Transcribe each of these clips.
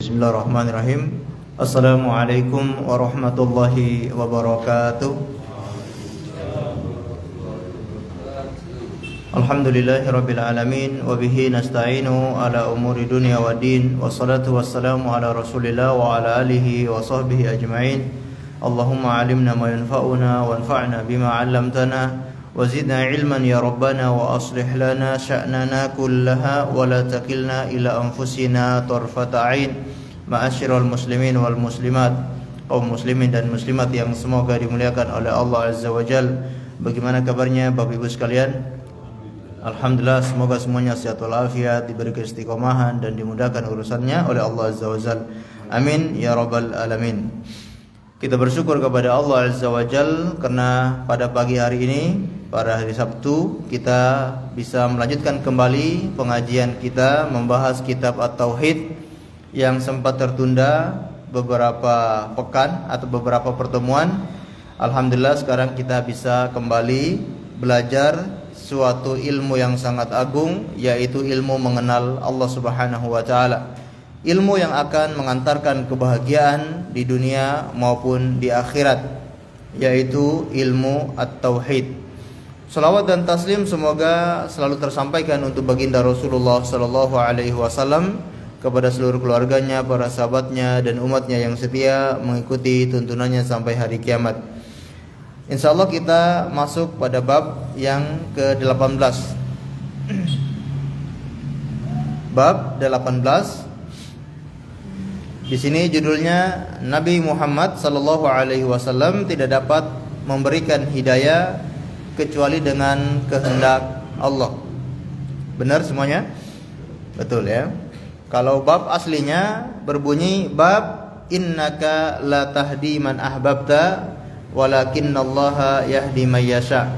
Bismillahirrahmanirrahim. Assalamualaikum warahmatullahi wabarakatuh. Alhamdulillahirabbil alamin wa bihi nasta'inu ala umuri dunya waddin, wassalatu wassalamu ala Rasulillah wa ala alihi wa sahbihi ajma'in. Allahumma 'allimna ma yanfa'una wanfa'na bima 'allamtana وزدنا علما يا ربنا وأصلح لنا شأننا كلها ولا تكلنا إلى أنفسنا طرفة عين. Ma'asyiral muslimin wal muslimat, kaum muslimin dan muslimat yang semoga dimuliakan oleh Allah Azza wa Jal. Bagaimana kabarnya Bapak Ibu sekalian? Alhamdulillah, semoga semuanya sehat walafiat, diberi keistiqomahan dan dimudahkan urusannya oleh Allah Azza wa Jal. Amin ya rabbal alamin. Kita bersyukur kepada Allah Azza wa Jal karena pada pagi hari ini, pada hari Sabtu, kita bisa melanjutkan kembali pengajian kita membahas kitab At-Tauhid yang sempat tertunda beberapa pekan atau beberapa pertemuan. Alhamdulillah sekarang kita bisa kembali belajar suatu ilmu yang sangat agung, yaitu ilmu mengenal Allah Subhanahu wa taala. Ilmu yang akan mengantarkan kebahagiaan di dunia maupun di akhirat, yaitu ilmu At-Tauhid. Salawat dan taslim semoga selalu tersampaikan untuk baginda Rasulullah sallallahu alaihi wasallam, kepada seluruh keluarganya, para sahabatnya dan umatnya yang setia mengikuti tuntunannya sampai hari kiamat. Insyaallah kita masuk pada bab yang ke-18. Bab 18. Di sini judulnya Nabi Muhammad sallallahu alaihi wasallam tidak dapat memberikan hidayah kecuali dengan kehendak Allah. Benar semuanya? Betul ya. Kalau bab aslinya berbunyi bab innaka la tahdi man ahbabta walakinnallaha yahdi may yasha.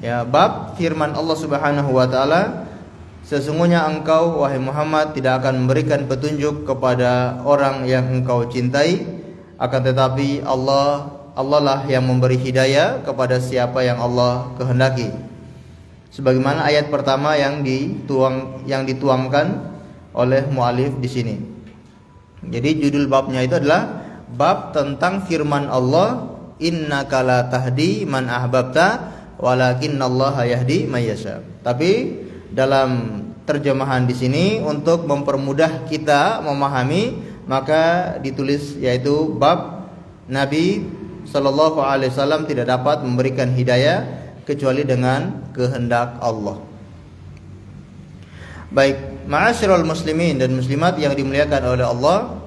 Ya, bab firman Allah Subhanahu wa taala, sesungguhnya engkau wahai Muhammad tidak akan memberikan petunjuk kepada orang yang engkau cintai, akan tetapi Allah lah yang memberi hidayah kepada siapa yang Allah kehendaki. Sebagaimana ayat pertama yang dituangkan oleh mu'alif di sini. Jadi judul babnya itu adalah bab tentang firman Allah, innaka la tahdi man ahbabta walakinnallaha yahdi may yasha. Tapi dalam terjemahan di sini untuk mempermudah kita memahami, maka ditulis yaitu bab Nabi sallallahu alaihi wasallam tidak dapat memberikan hidayah kecuali dengan kehendak Allah. Baik, ma'asyiral muslimin dan muslimat yang dimuliakan oleh Allah,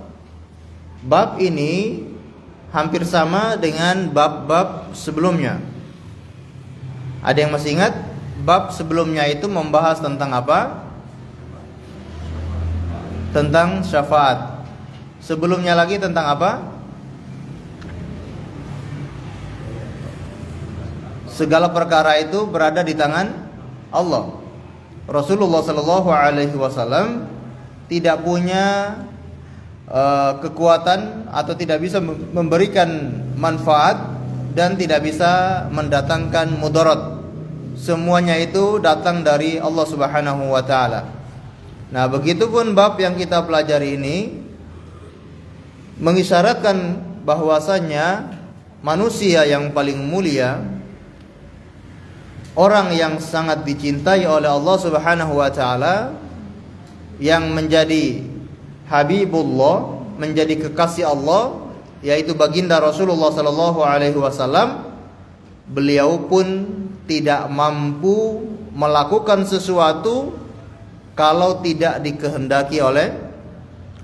bab ini hampir sama dengan bab-bab sebelumnya. Ada yang masih ingat? Bab sebelumnya itu membahas tentang apa? Tentang syafaat. Sebelumnya lagi tentang apa? Segala perkara itu berada di tangan Allah. Rasulullah sallallahu alaihi wasallam tidak punya kekuatan atau tidak bisa memberikan manfaat dan tidak bisa mendatangkan mudarat. Semuanya itu datang dari Allah Subhanahu wa taala. Nah, begitupun bab yang kita pelajari ini mengisyaratkan bahwasanya manusia yang paling mulia, orang yang sangat dicintai oleh Allah Subhanahu wa taala, yang menjadi Habibullah, menjadi kekasih Allah, yaitu baginda Rasulullah sallallahu alaihi wasallam, beliau pun tidak mampu melakukan sesuatu kalau tidak dikehendaki oleh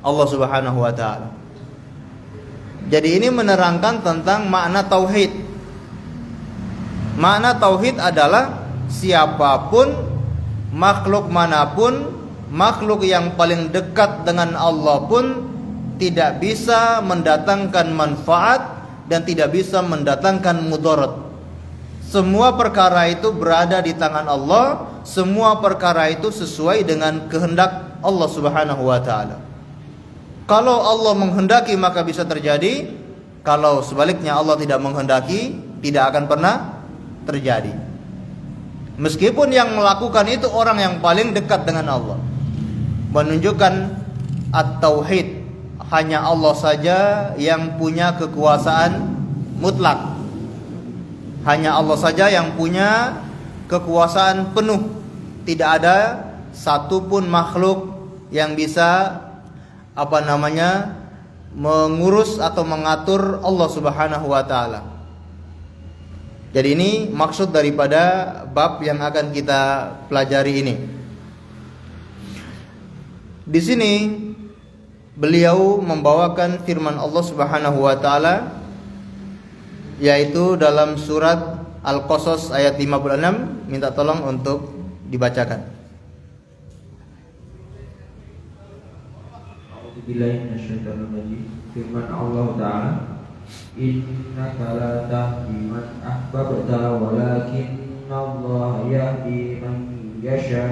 Allah Subhanahu wa taala. Jadi ini menerangkan tentang makna tauhid. Makna tauhid adalah siapapun, makhluk manapun, makhluk yang paling dekat dengan Allah pun tidak bisa mendatangkan manfaat dan tidak bisa mendatangkan mudarat. Semua perkara itu berada di tangan Allah, semua perkara itu sesuai dengan kehendak Allah Subhanahu wa taala. Kalau Allah menghendaki maka bisa terjadi, kalau sebaliknya Allah tidak menghendaki tidak akan pernah terjadi. Meskipun yang melakukan itu orang yang paling dekat dengan Allah, menunjukkan at-tauhid, hanya Allah saja yang punya kekuasaan mutlak. Hanya Allah saja yang punya kekuasaan penuh. Tidak ada satupun makhluk yang bisa mengurus atau mengatur Allah Subhanahu wa taala. Jadi ini maksud daripada bab yang akan kita pelajari ini. Di sini beliau membawakan firman Allah Subhanahu wa taala, yaitu dalam surat Al-Qasas ayat 56. Minta tolong untuk dibacakan. Firman Allah Ta'ala, innaka la tahdi man ahbabta walakinna Allah yahdi man yasha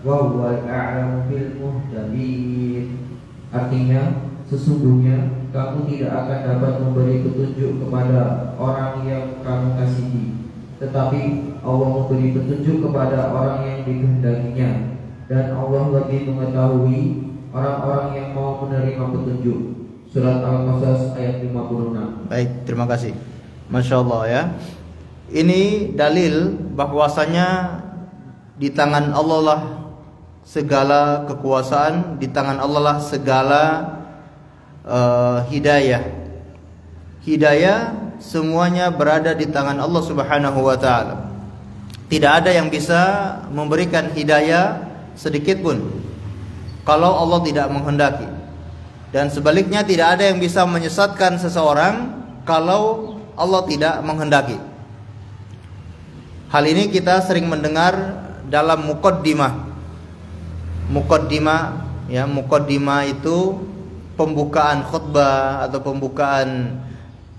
wa huwal a'lamu bil muhtadin. Artinya, sesungguhnya kamu tidak akan dapat memberi petunjuk kepada orang yang kamu kasihi, tetapi Allah memberi petunjuk kepada orang yang dikehendakinya, dan Allah lebih mengetahui orang-orang yang mau menerima petunjuk. Surat Al-Qasas ayat 56. Baik, terima kasih. Masya Allah ya. Ini dalil bahwasanya di tangan Allah lah segala kekuasaan, di tangan Allah lah segala hidayah. Hidayah semuanya berada di tangan Allah Subhanahu wa taala. Tidak ada yang bisa memberikan hidayah sedikit pun kalau Allah tidak menghendaki. Dan sebaliknya tidak ada yang bisa menyesatkan seseorang kalau Allah tidak menghendaki. Hal ini kita sering mendengar dalam muqaddimah. Muqaddimah itu pembukaan khutbah atau pembukaan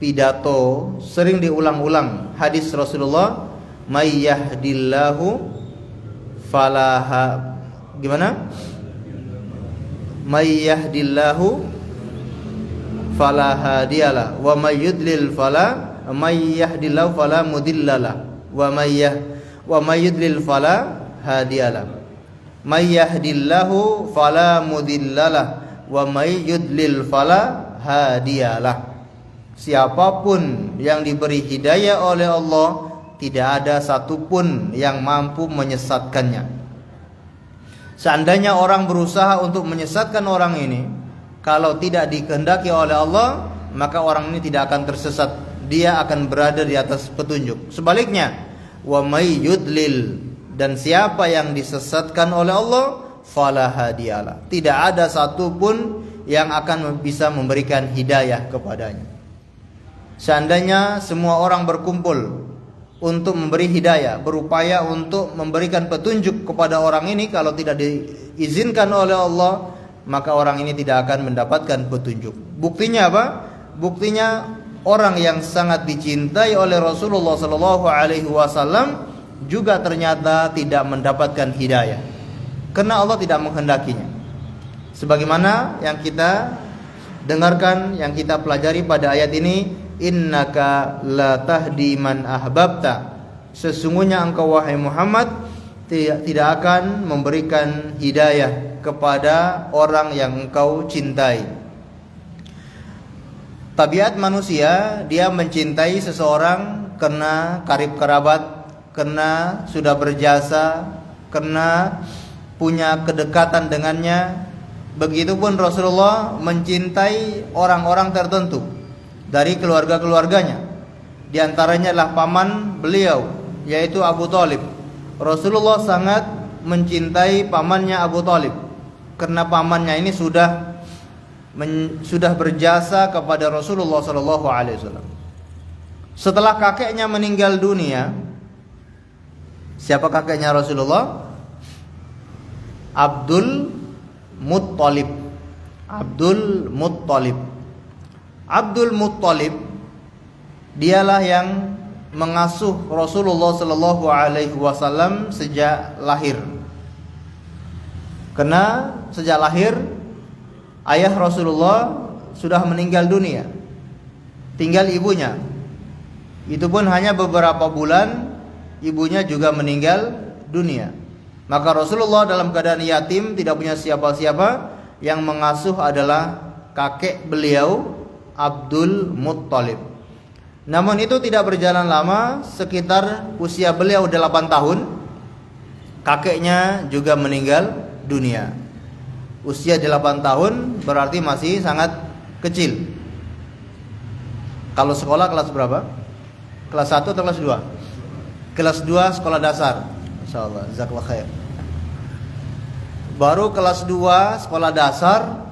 pidato, sering diulang-ulang hadis Rasulullah, may yahdillahu falaha may yahdillahu fala hadiyalah wa may yudlil fala mudillalah wa may yudlil fala hadiyalah. May yahdillahu fala mudillalah wa may yudlil fala hadiyalah. Siapapun yang diberi hidayah oleh Allah, tidak ada satupun yang mampu menyesatkannya. Seandainya orang berusaha untuk menyesatkan orang ini, kalau tidak dikehendaki oleh Allah, maka orang ini tidak akan tersesat. Dia akan berada di atas petunjuk. Sebaliknya, wa may yudlil, dan siapa yang disesatkan oleh Allah, fala hadiyalah. Tidak ada satupun yang akan bisa memberikan hidayah kepadanya. Seandainya semua orang berkumpul untuk memberi hidayah, berupaya untuk memberikan petunjuk kepada orang ini, kalau tidak diizinkan oleh Allah, maka orang ini tidak akan mendapatkan petunjuk. Buktinya apa? Buktinya orang yang sangat dicintai oleh Rasulullah SAW juga ternyata tidak mendapatkan hidayah karena Allah tidak menghendakinya. Sebagaimana yang kita dengarkan, yang kita pelajari pada ayat ini, innaka la tahdi man ahbabta, sesungguhnya engkau wahai Muhammad tidak akan memberikan hidayah kepada orang yang engkau cintai. Tabiat manusia, dia mencintai seseorang karena karib kerabat, karena sudah berjasa, karena punya kedekatan dengannya. Begitupun Rasulullah mencintai orang-orang tertentu dari keluarga-keluarganya. Di antaranya adalah paman beliau, yaitu Abu Thalib. Rasulullah sangat mencintai pamannya Abu Thalib karena pamannya ini sudah berjasa kepada Rasulullah SAW. Setelah kakeknya meninggal dunia, siapa kakeknya Rasulullah? Abdul Muttalib. Abdul Muttalib dialah yang mengasuh Rasulullah SAW sejak lahir. Karena sejak lahir ayah Rasulullah sudah meninggal dunia, tinggal ibunya. Itu pun hanya beberapa bulan, ibunya juga meninggal dunia. Maka Rasulullah dalam keadaan yatim, tidak punya siapa-siapa, yang mengasuh adalah kakek beliau Abdul Muttalib. Namun itu tidak berjalan lama, sekitar usia beliau 8 tahun, kakeknya juga meninggal dunia. Usia 8 tahun berarti masih sangat kecil. Kalau sekolah kelas berapa? Kelas 1 atau kelas 2? Kelas 2 sekolah dasar. Insyaallah, jazakallahu khair. Baru kelas 2 sekolah dasar,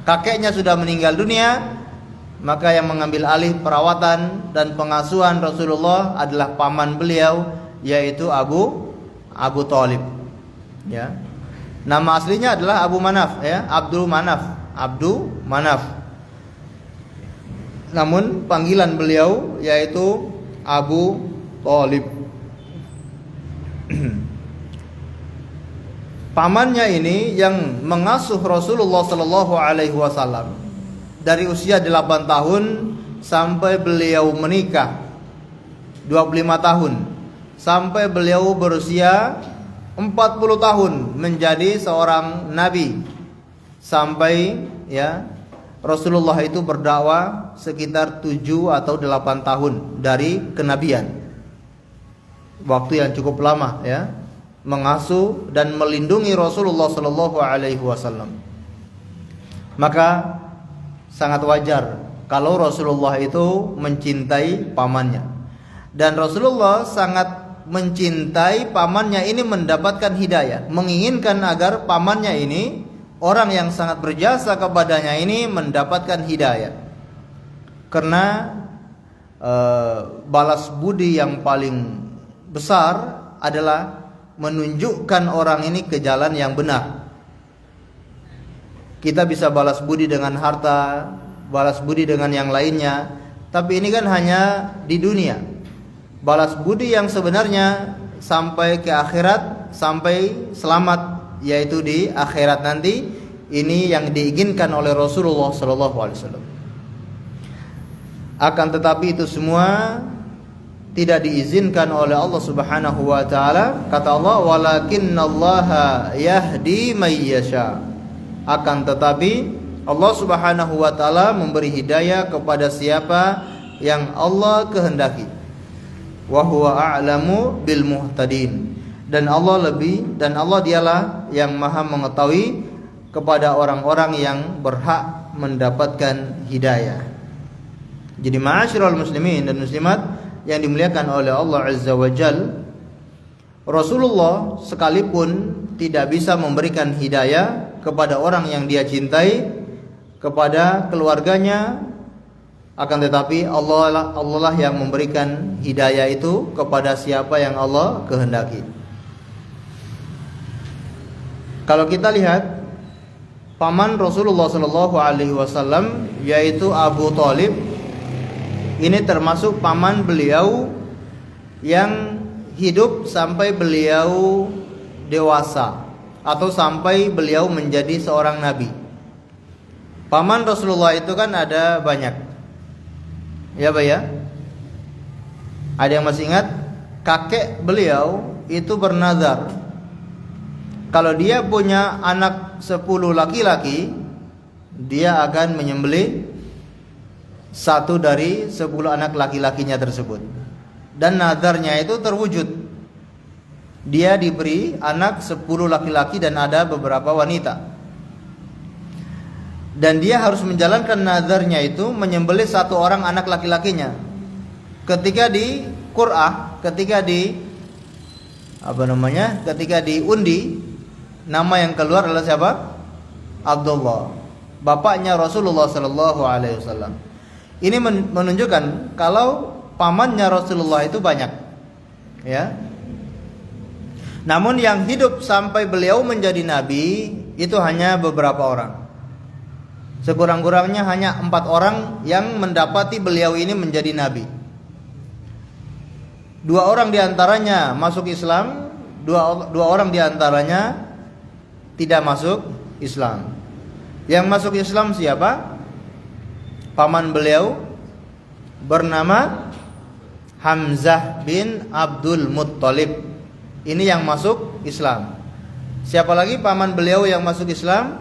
kakeknya sudah meninggal dunia, maka yang mengambil alih perawatan dan pengasuhan Rasulullah adalah paman beliau, yaitu Abu Thalib. Ya. Nama aslinya adalah Abu Manaf, ya, Abdul Manaf. Namun panggilan beliau yaitu Abu Thalib. Pamannya ini yang mengasuh Rasulullah sallallahu alaihi wasallam dari usia 8 tahun sampai beliau menikah 25 tahun, sampai beliau berusia 40 tahun menjadi seorang nabi, sampai ya Rasulullah itu berdakwah sekitar 7 atau 8 tahun dari kenabian. Waktu yang cukup lama, ya, mengasuh dan melindungi Rasulullah sallallahu alaihi wasallam. Maka sangat wajar kalau Rasulullah itu mencintai pamannya. Dan Rasulullah sangat mencintai pamannya ini mendapatkan hidayah, menginginkan agar pamannya ini, orang yang sangat berjasa kepadanya ini, mendapatkan hidayah. Karena balas budi yang paling besar adalah menunjukkan orang ini ke jalan yang benar. Kita bisa balas budi dengan harta, balas budi dengan yang lainnya, tapi ini kan hanya di dunia. Balas budi yang sebenarnya sampai ke akhirat, sampai selamat, yaitu di akhirat nanti, ini yang diinginkan oleh Rasulullah SAW. Akan tetapi itu semua tidak diizinkan oleh Allah Subhanahu wa taala. Kata Allah, "Walakinnallaha yahdi may yasha." Akan tetapi Allah Subhanahu wa taala memberi hidayah kepada siapa yang Allah kehendaki. Wa huwa a'lamu bil muhtadin. Dan Allah dialah yang Maha mengetahui kepada orang-orang yang berhak mendapatkan hidayah. Jadi ma'asyiral muslimin dan muslimat yang dimuliakan oleh Allah Azza wa Jal, Rasulullah sekalipun tidak bisa memberikan hidayah kepada orang yang dia cintai, kepada keluarganya, akan tetapi Allah lah yang memberikan hidayah itu kepada siapa yang Allah kehendaki. Kalau kita lihat paman Rasulullah sallallahu alaihi wasallam yaitu Abu Thalib, ini termasuk paman beliau yang hidup sampai beliau dewasa atau sampai beliau menjadi seorang nabi. Paman Rasulullah itu kan ada banyak, ya Pak ya. Ada yang masih ingat? Kakek beliau itu bernazar, kalau dia punya anak 10 laki-laki, dia akan menyembelih satu dari 10 anak laki-lakinya tersebut. Dan nazarnya itu terwujud. Dia diberi anak 10 laki-laki dan ada beberapa wanita. Dan dia harus menjalankan nazarnya itu menyembelih 1 orang anak laki-lakinya. Ketika di Qur'ah, ketika diundi, nama yang keluar adalah siapa? Abdullah, bapaknya Rasulullah sallallahu alaihi wasallam. Ini menunjukkan kalau pamannya Rasulullah itu banyak, ya. Namun yang hidup sampai beliau menjadi nabi itu hanya beberapa orang. Sekurang-kurangnya hanya 4 orang yang mendapati beliau ini menjadi nabi. 2 orang diantaranya masuk Islam, 2 orang diantaranya tidak masuk Islam. Yang masuk Islam siapa? Paman beliau bernama Hamzah bin Abdul Muttalib. Ini yang masuk Islam. Siapa lagi paman beliau yang masuk Islam?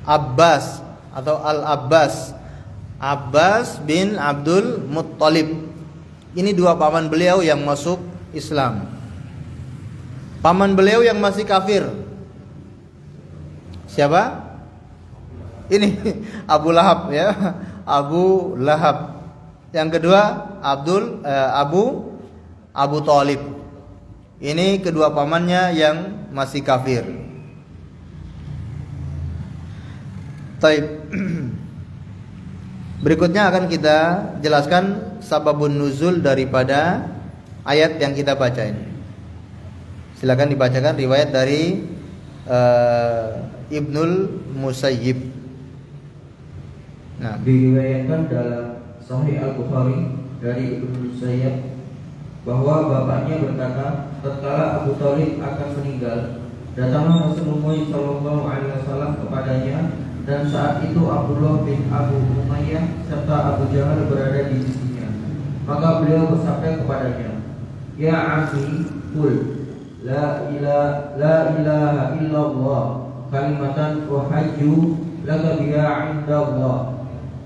Abbas atau Al-Abbas, Abbas bin Abdul Muttalib. Ini dua paman beliau yang masuk Islam. Paman beliau yang masih kafir, siapa? Ini Abu Lahab ya, Abu Lahab. Yang kedua Abu Thalib. Ini kedua pamannya yang masih kafir. Taib. Berikutnya akan kita jelaskan sababun nuzul daripada ayat yang kita baca ini. Silakan dibacakan riwayat dari Ibnul Musayyib. Nah, diriwayatkan dalam Sahih Al-Bukhari dari Ibnu Musayyib bahwa bapaknya berkata, tatkala Abu Thalib akan meninggal, datanglah Rasulullah SAW kepadanya, dan saat itu Abdullah bin Abu Umayyah serta Abu Jahal berada di sisinya. Maka beliau bersabda kepadanya, Ya Ammi, qul la ilaha illallah kalimatan uhajju laka biha 'indallah.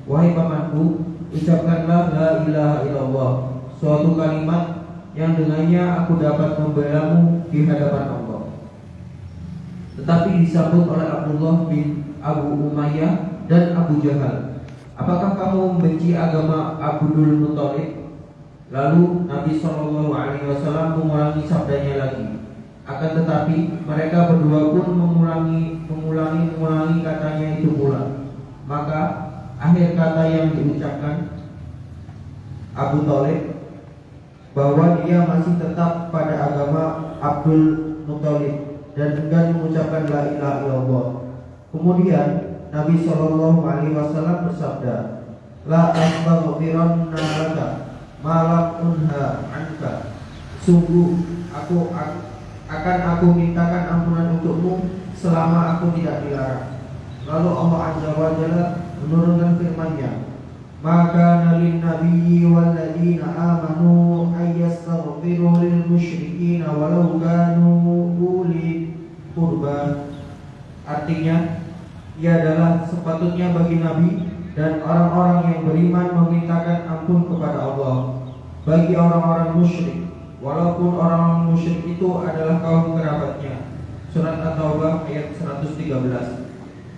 Wahai pamanku, ucapkanlah la ilaha illallah, suatu kalimat yang dengannya aku dapat membelamu di hadapan Allah. Tetapi disambut oleh Abdullah bin Abu Umayyah dan Abu Jahal, apakah kamu membenci agama Abdul Muthalib? Lalu Nabi SAW mengulangi sabdanya lagi. Akan tetapi mereka berdua pun mengulangi katanya itu pula. Maka akhir kata yang diucapkan Abu Thalib bahwa dia masih tetap pada agama Abdul Muthalib dan enggan mengucapkan la ilaha illallah. Kemudian Nabi SAW bersabda, La astaghfiranna laka ma lam unha anka. Sungguh aku mintakan ampunan untukmu selama aku tidak dilarang. Lalu Allah Azza wa Jalla menurunkan firman-Nya, Maka lin nabiyyi wal ladzina amanu ayyastaghfiru lil musyrikin walau kanu uli qurba. Artinya, ia adalah sepatutnya bagi Nabi dan orang-orang yang beriman memintakan ampun kepada Allah bagi orang-orang musyrik, walaupun orang musyrik itu adalah kaum kerabatnya. Surat At-Taubah ayat 113.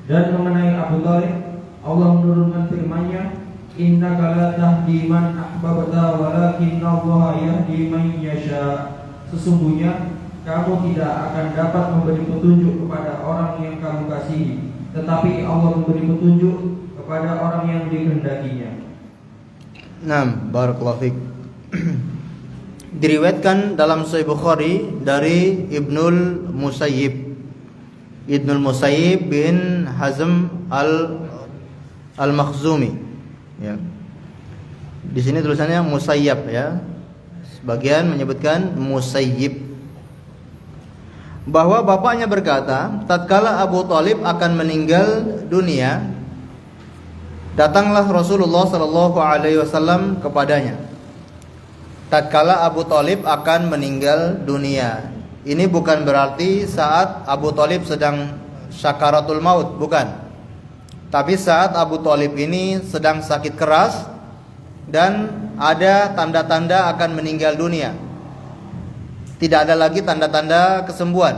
Dan mengenai Abu Thalib, Allah menurunkan firman-Nya, Innaka la tahdi man ahbabta walakinallaha yahdi man yasha. Sesungguhnya kamu tidak akan dapat memberi petunjuk kepada orang yang kamu kasihi, tetapi Allah memberi petunjuk kepada orang yang dikehendakinya. Naam, barakallahu fiik. Diriwayatkan dalam Sahih Bukhari dari Ibnul Musayyib. Ibnul Musayyib bin Hazm al-Makhzumi. Ya. Di sini tulisannya Musayyab ya. Sebagian menyebutkan Musayyib. Bahwa bapaknya berkata, tatkala Abu Thalib akan meninggal dunia, datanglah Rasulullah sallallahu alaihi wasallam kepadanya. Tatkala Abu Thalib akan meninggal dunia. Ini bukan berarti saat Abu Thalib sedang syakaratul maut, bukan. Tapi saat Abu Thalib ini sedang sakit keras dan ada tanda-tanda akan meninggal dunia. Tidak ada lagi tanda-tanda kesembuhan.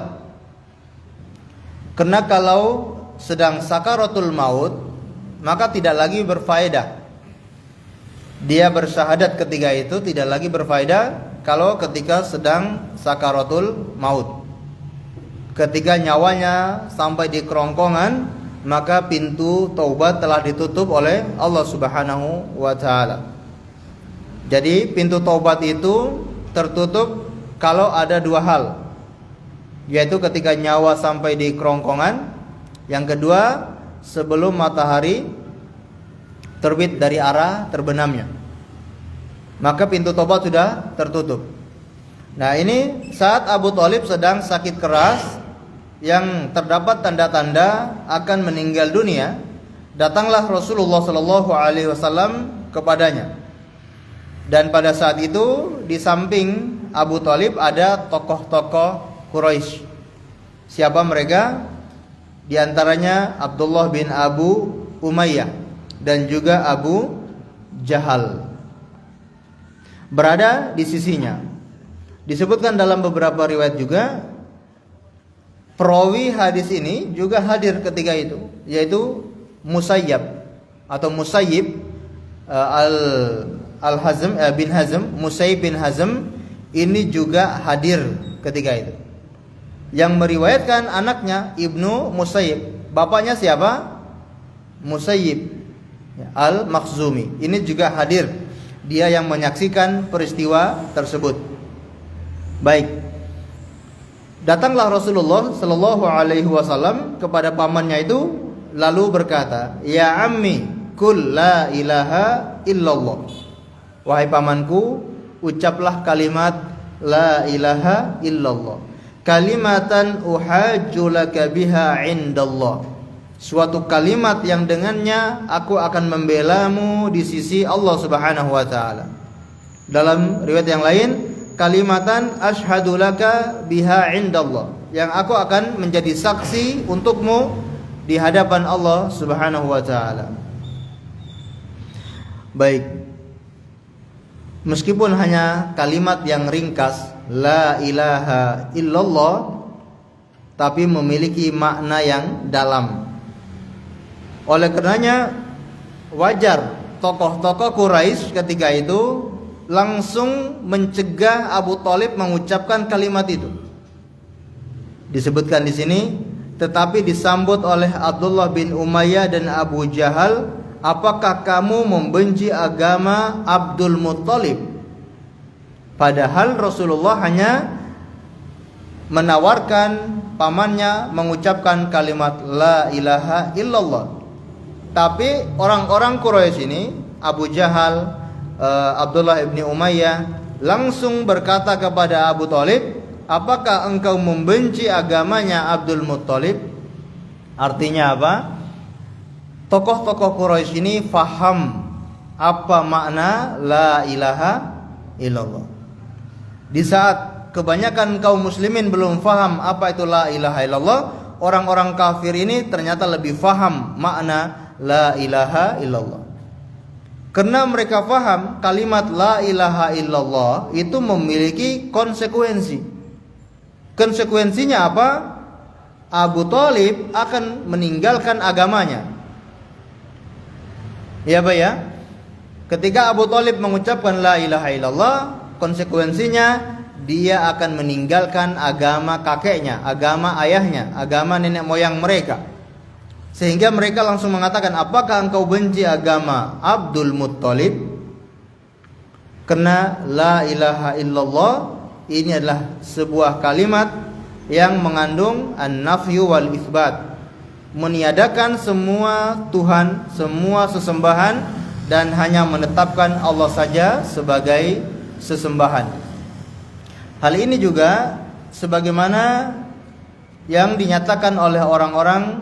Karena kalau sedang sakaratul maut, maka tidak lagi berfaedah. Dia bersyahadat ketika itu tidak lagi berfaedah kalau ketika sedang sakaratul maut. Ketika nyawanya sampai di kerongkongan, maka pintu taubat telah ditutup oleh Allah Subhanahu wa taala. Jadi pintu taubat itu tertutup kalau ada dua hal, yaitu ketika nyawa sampai di kerongkongan, yang kedua sebelum matahari terbit dari arah terbenamnya, maka pintu taubat sudah tertutup. Nah, ini saat Abu Thalib sedang sakit keras yang terdapat tanda-tanda akan meninggal dunia, datanglah Rasulullah sallallahu alaihi wasallam kepadanya. Dan pada saat itu di samping Abu Thalib ada tokoh-tokoh Quraisy. Siapa mereka? Di antaranya Abdullah bin Abu Umayyah dan juga Abu Jahal berada di sisinya. Disebutkan dalam beberapa riwayat juga perawi hadis ini juga hadir ketika itu, yaitu Musayyab atau Musayyib Al-Hazm bin Hazm, Musayyib bin Hazm ini juga hadir ketika itu. Yang meriwayatkan anaknya Ibnu Musayyib, bapaknya siapa? Musayyib Al-Makhzumi. Ini juga hadir. Dia yang menyaksikan peristiwa tersebut. Baik. Datanglah Rasulullah sallallahu alaihi wasallam kepada pamannya itu lalu berkata, "Ya ammi, kul la ilaha illallah." Wahai pamanku, ucaplah kalimat la ilaha illallah. Kalimatan uhajju laka biha indallah. Suatu kalimat yang dengannya aku akan membelamu di sisi Allah Subhanahu wa taala. Dalam riwayat yang lain, kalimatan asyhadu laka biha indallah, yang aku akan menjadi saksi untukmu di hadapan Allah Subhanahu wa taala. Baik. Meskipun hanya kalimat yang ringkas la ilaha illallah, tapi memiliki makna yang dalam. Oleh karenanya wajar tokoh-tokoh Quraisy ketika itu langsung mencegah Abu Thalib mengucapkan kalimat itu. Disebutkan di sini, tetapi disambut oleh Abdullah bin Umayyah dan Abu Jahal, apakah kamu membenci agama Abdul Muttalib? Padahal Rasulullah hanya menawarkan pamannya mengucapkan kalimat la ilaha illallah. Tapi orang-orang Quraisy ini, Abu Jahal, Abdullah bin Umayyah langsung berkata kepada Abu Thalib, apakah engkau membenci agamanya Abdul Muttalib? Artinya apa? Tokoh-tokoh Quraisy ini faham apa makna la ilaha illallah. Di saat kebanyakan kaum muslimin belum faham apa itu la ilaha illallah, orang-orang kafir ini ternyata lebih faham makna la ilaha illallah. Karena mereka faham kalimat la ilaha illallah itu memiliki konsekuensi. Konsekuensinya apa? Abu Thalib akan meninggalkan agamanya. Ya Pak ya? Ketika Abu Thalib mengucapkan la ilaha illallah, konsekuensinya dia akan meninggalkan agama kakeknya, agama ayahnya, agama nenek moyang mereka. Sehingga mereka langsung mengatakan, apakah engkau benci agama Abdul Muttalib? Karena la ilaha illallah ini adalah sebuah kalimat yang mengandung an-nafyu wal itsbat, meniadakan semua Tuhan, semua sesembahan, dan hanya menetapkan Allah saja sebagai sesembahan. Hal ini juga sebagaimana yang dinyatakan oleh orang-orang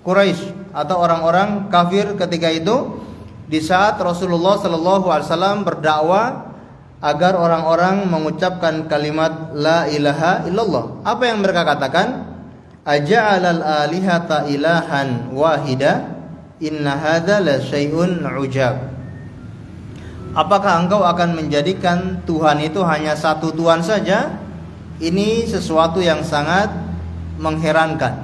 Quraisy atau orang-orang kafir ketika itu, di saat Rasulullah SAW berdakwah agar orang-orang mengucapkan kalimat la ilaha illallah. Apa yang mereka katakan? Aja'alal alihata ilahan wahida, inna hadza la syai'un ujab. Apakah engkau akan menjadikan Tuhan itu hanya satu Tuhan saja? Ini sesuatu yang sangat mengherankan.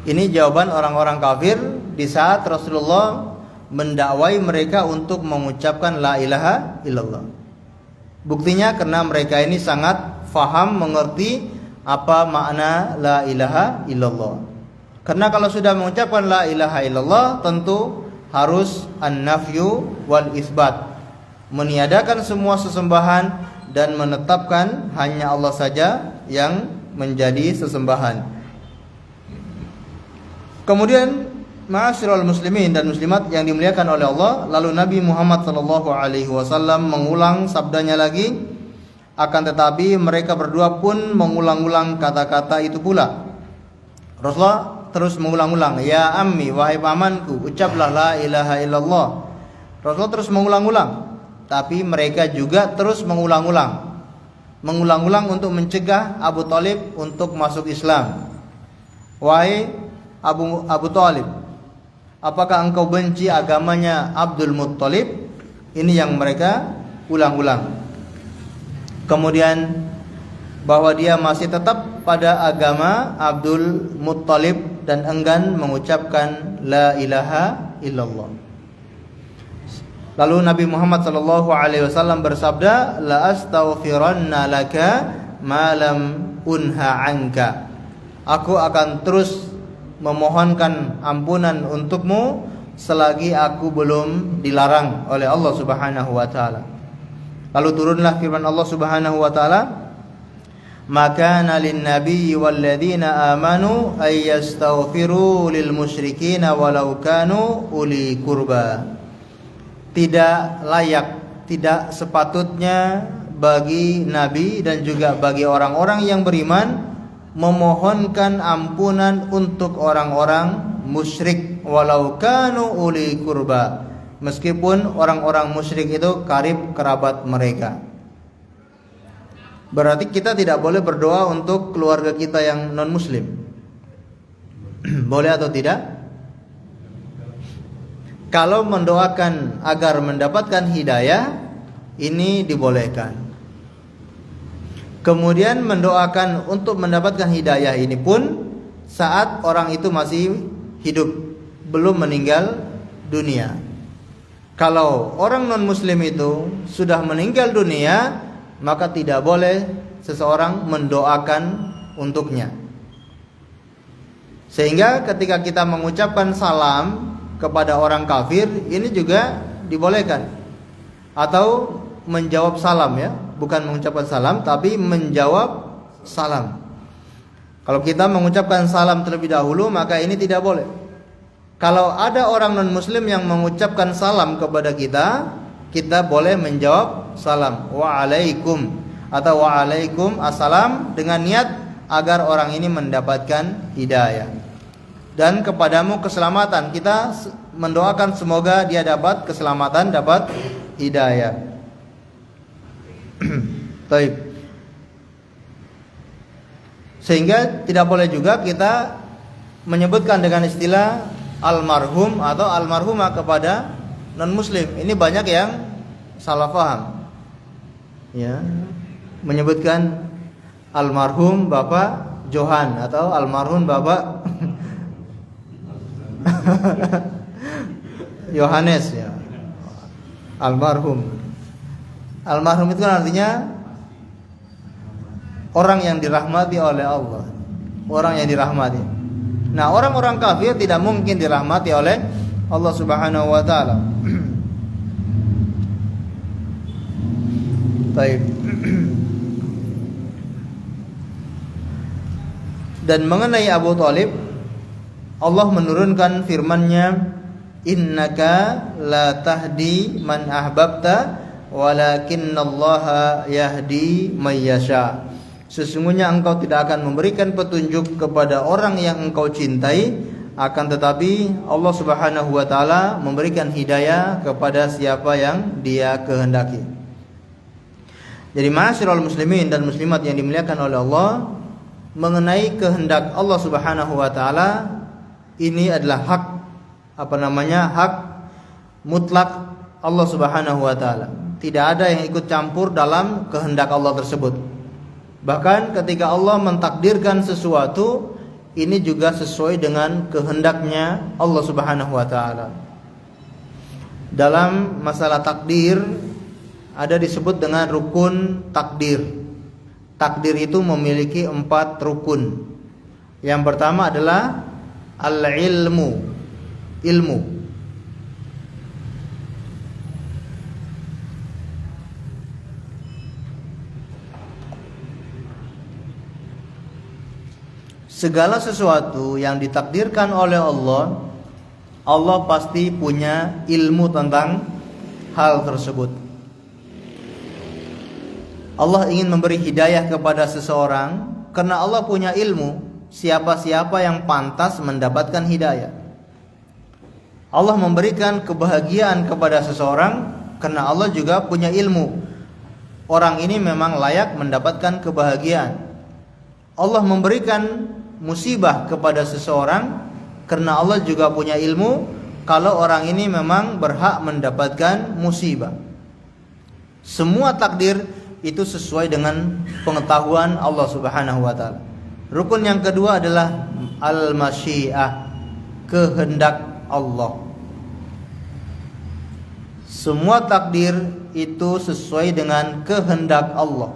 Ini jawaban orang-orang kafir di saat Rasulullah mendakwai mereka untuk mengucapkan la ilaha illallah. Buktinya karena mereka ini sangat faham, mengerti apa makna la ilaha illallah. Karena kalau sudah mengucapkan la ilaha illallah, tentu harus an-nafyu wal itsbat, meniadakan semua sesembahan dan menetapkan hanya Allah saja yang menjadi sesembahan. Kemudian ma'asyiral muslimin dan muslimat yang dimuliakan oleh Allah, lalu Nabi Muhammad SAW mengulang sabdanya lagi, akan tetapi mereka berdua pun mengulang-ulang kata-kata itu pula. Rasulullah terus mengulang-ulang, ya ammi, wahai pamanku, ucaplah la ilaha illallah. Rasulullah terus mengulang-ulang, tapi mereka juga terus mengulang-ulang untuk mencegah Abu Thalib untuk masuk Islam. Wahai Abu Thalib, apakah engkau benci agamanya Abdul Muttalib? Ini yang mereka ulang-ulang. Kemudian bahwa dia masih tetap pada agama Abdul Muttalib dan enggan mengucapkan la ilaha illallah. Lalu Nabi Muhammad SAW bersabda, la astaghfiranna laka ma lam unha anka. Aku akan terus memohonkan ampunan untukmu selagi aku belum dilarang oleh Allah Subhanahu wa taala. Lalu turunlah firman Allah Subhanahu wa taala, maka lin nabiyyi walladzina amanu ay yastaghfiru lil musyrikin walau kanu uli qurba. Tidak layak, tidak sepatutnya bagi nabi dan juga bagi orang-orang yang beriman memohonkan ampunan untuk orang-orang musyrik walau kanu uli qurba, meskipun orang-orang musyrik itu karib kerabat mereka. Berarti kita tidak boleh berdoa untuk keluarga kita yang non muslim. Boleh atau tidak? Kalau mendoakan agar mendapatkan hidayah, ini dibolehkan. Kemudian mendoakan untuk mendapatkan hidayah ini pun saat orang itu masih hidup, belum meninggal dunia. Kalau orang non muslim itu sudah meninggal dunia, maka tidak boleh seseorang mendoakan untuknya. Sehingga ketika kita mengucapkan salam kepada orang kafir, ini juga dibolehkan. Atau menjawab salam, ya, bukan mengucapkan salam tapi menjawab salam. Kalau kita mengucapkan salam terlebih dahulu, maka ini tidak boleh. Kalau ada orang non muslim yang mengucapkan salam kepada kita, kita boleh menjawab salam, waalaikum atau waalaikum assalam, dengan niat agar orang ini mendapatkan hidayah. Dan kepadamu keselamatan, kita mendoakan semoga dia dapat keselamatan, dapat hidayah. Baik. Sehingga tidak boleh juga kita menyebutkan dengan istilah almarhum atau almarhumah kepada non muslim. Ini banyak yang salah paham, ya, menyebutkan almarhum Bapak Johan atau almarhum Bapak Yohanes, ya. Almarhum itu kan artinya orang yang dirahmati oleh Allah, orang yang dirahmati. Nah, orang-orang kafir tidak mungkin dirahmati oleh Allah Subhanahu wa taala. Baik. Dan mengenai Abu Thalib, Allah menurunkan firman-Nya, innaka la tahdi man ahbabta walakinnallaha yahdi may yasha. Sesungguhnya engkau tidak akan memberikan petunjuk kepada orang yang engkau cintai, akan tetapi Allah Subhanahu wa taala memberikan hidayah kepada siapa yang Dia kehendaki. Jadi ma'asyiral muslimin dan muslimat yang dimuliakan oleh Allah, mengenai kehendak Allah Subhanahu wa taala, ini adalah hak hak mutlak Allah Subhanahu wa taala. Tidak ada yang ikut campur dalam kehendak Allah tersebut. Bahkan ketika Allah mentakdirkan sesuatu, ini juga sesuai dengan kehendaknya Allah Subhanahu wa taala. Dalam masalah takdir ada disebut dengan rukun takdir. Takdir itu memiliki 4 rukun. Yang pertama adalah al-ilmu, ilmu. Segala sesuatu yang ditakdirkan oleh Allah, Allah pasti punya ilmu tentang hal tersebut. Allah ingin memberi hidayah kepada seseorang karena Allah punya ilmu siapa-siapa yang pantas mendapatkan hidayah. Allah memberikan kebahagiaan kepada seseorang karena Allah juga punya ilmu. Orang ini memang layak mendapatkan kebahagiaan. Allah memberikan musibah kepada seseorang, karena Allah juga punya ilmu kalau orang ini memang berhak mendapatkan musibah. Semua takdir itu sesuai dengan pengetahuan Allah Subhanahu wa taala. Rukun yang kedua adalah al-masyiah, kehendak Allah. Semua takdir itu sesuai dengan kehendak Allah.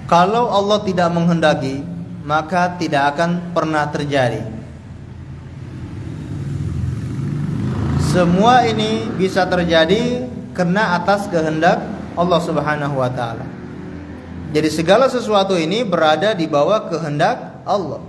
Kalau Allah tidak menghendaki, maka tidak akan pernah terjadi. Semua ini bisa terjadi karena atas kehendak Allah Subhanahu wa taala. Jadi segala sesuatu ini berada di bawah kehendak Allah.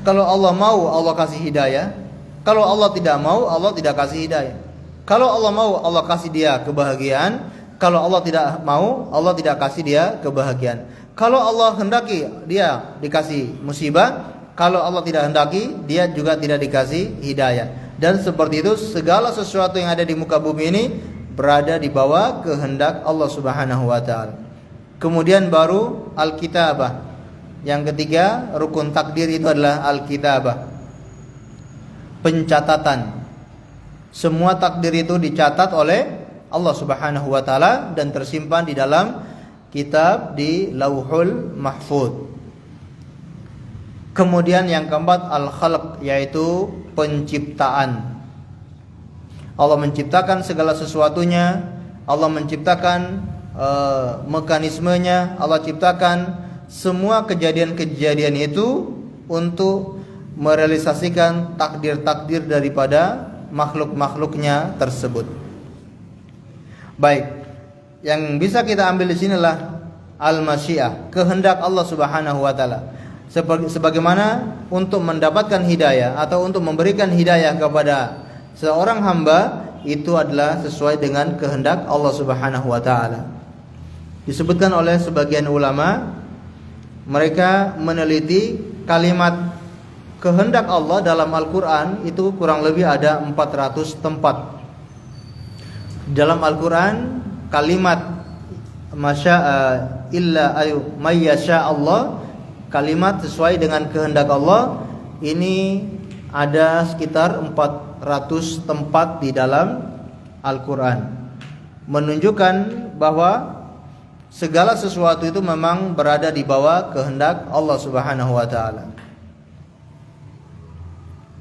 Kalau Allah mau, Allah kasih hidayah. Kalau Allah tidak mau, Allah tidak kasih hidayah. Kalau Allah mau, Allah kasih dia kebahagiaan. Kalau Allah tidak mau, Allah tidak kasih dia kebahagiaan. Kalau Allah hendaki, dia dikasih musibah. Kalau Allah tidak hendaki, dia juga tidak dikasih hidayah. Dan seperti itu segala sesuatu yang ada di muka bumi ini berada di bawah kehendak Allah Subhanahu wa taala. Kemudian baru al-kitabah. Yang ketiga, rukun takdir itu adalah al-kitabah. Pencatatan. Semua takdir itu dicatat oleh Allah Subhanahu wa taala dan tersimpan di dalam kitab di Lauhul Mahfuz. Kemudian yang keempat al-khalq, yaitu penciptaan. Allah menciptakan segala sesuatunya. Allah menciptakan mekanismenya. Allah ciptakan semua kejadian-kejadian itu untuk merealisasikan takdir-takdir daripada makhluk-makhluknya tersebut. Baik, yang bisa kita ambil di sinilah al-masyiah, kehendak Allah Subhanahu wa taala. Sebagaimana untuk mendapatkan hidayah atau untuk memberikan hidayah kepada seorang hamba itu adalah sesuai dengan kehendak Allah Subhanahu wa taala. Disebutkan oleh sebagian ulama, mereka meneliti kalimat kehendak Allah dalam Al-Qur'an itu kurang lebih ada 400 tempat. Dalam Al-Qur'an kalimat masya'a illa ayu mayyasha Allah, kalimat sesuai dengan kehendak Allah ini ada sekitar 400 tempat di dalam Al-Quran, menunjukkan bahwa segala sesuatu itu memang berada di bawah kehendak Allah Subhanahu wa taala.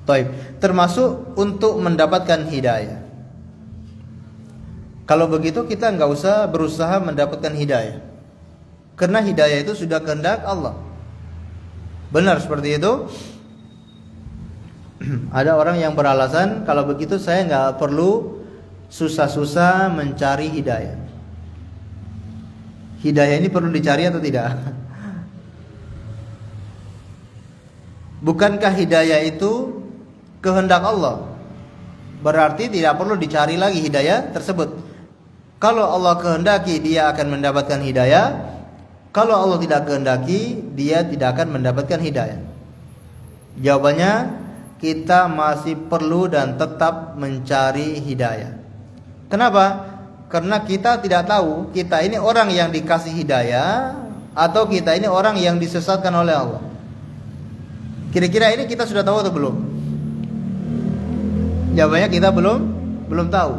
Baik, termasuk untuk mendapatkan hidayah. Kalau begitu kita nggak usah berusaha mendapatkan hidayah, karena hidayah itu sudah kehendak Allah. Benar seperti itu. Ada orang yang beralasan, kalau begitu saya nggak perlu susah-susah mencari hidayah. Hidayah ini perlu dicari atau tidak? Bukankah hidayah itu kehendak Allah? Berarti tidak perlu dicari lagi hidayah tersebut. Kalau Allah kehendaki, dia akan mendapatkan hidayah. Kalau Allah tidak kehendaki, dia tidak akan mendapatkan hidayah. Jawabannya, kita masih perlu dan tetap mencari hidayah. Kenapa? Karena kita tidak tahu kita ini orang yang dikasih hidayah atau kita ini orang yang disesatkan oleh Allah. Kira-kira ini kita sudah tahu atau belum? Jawabannya kita belum tahu.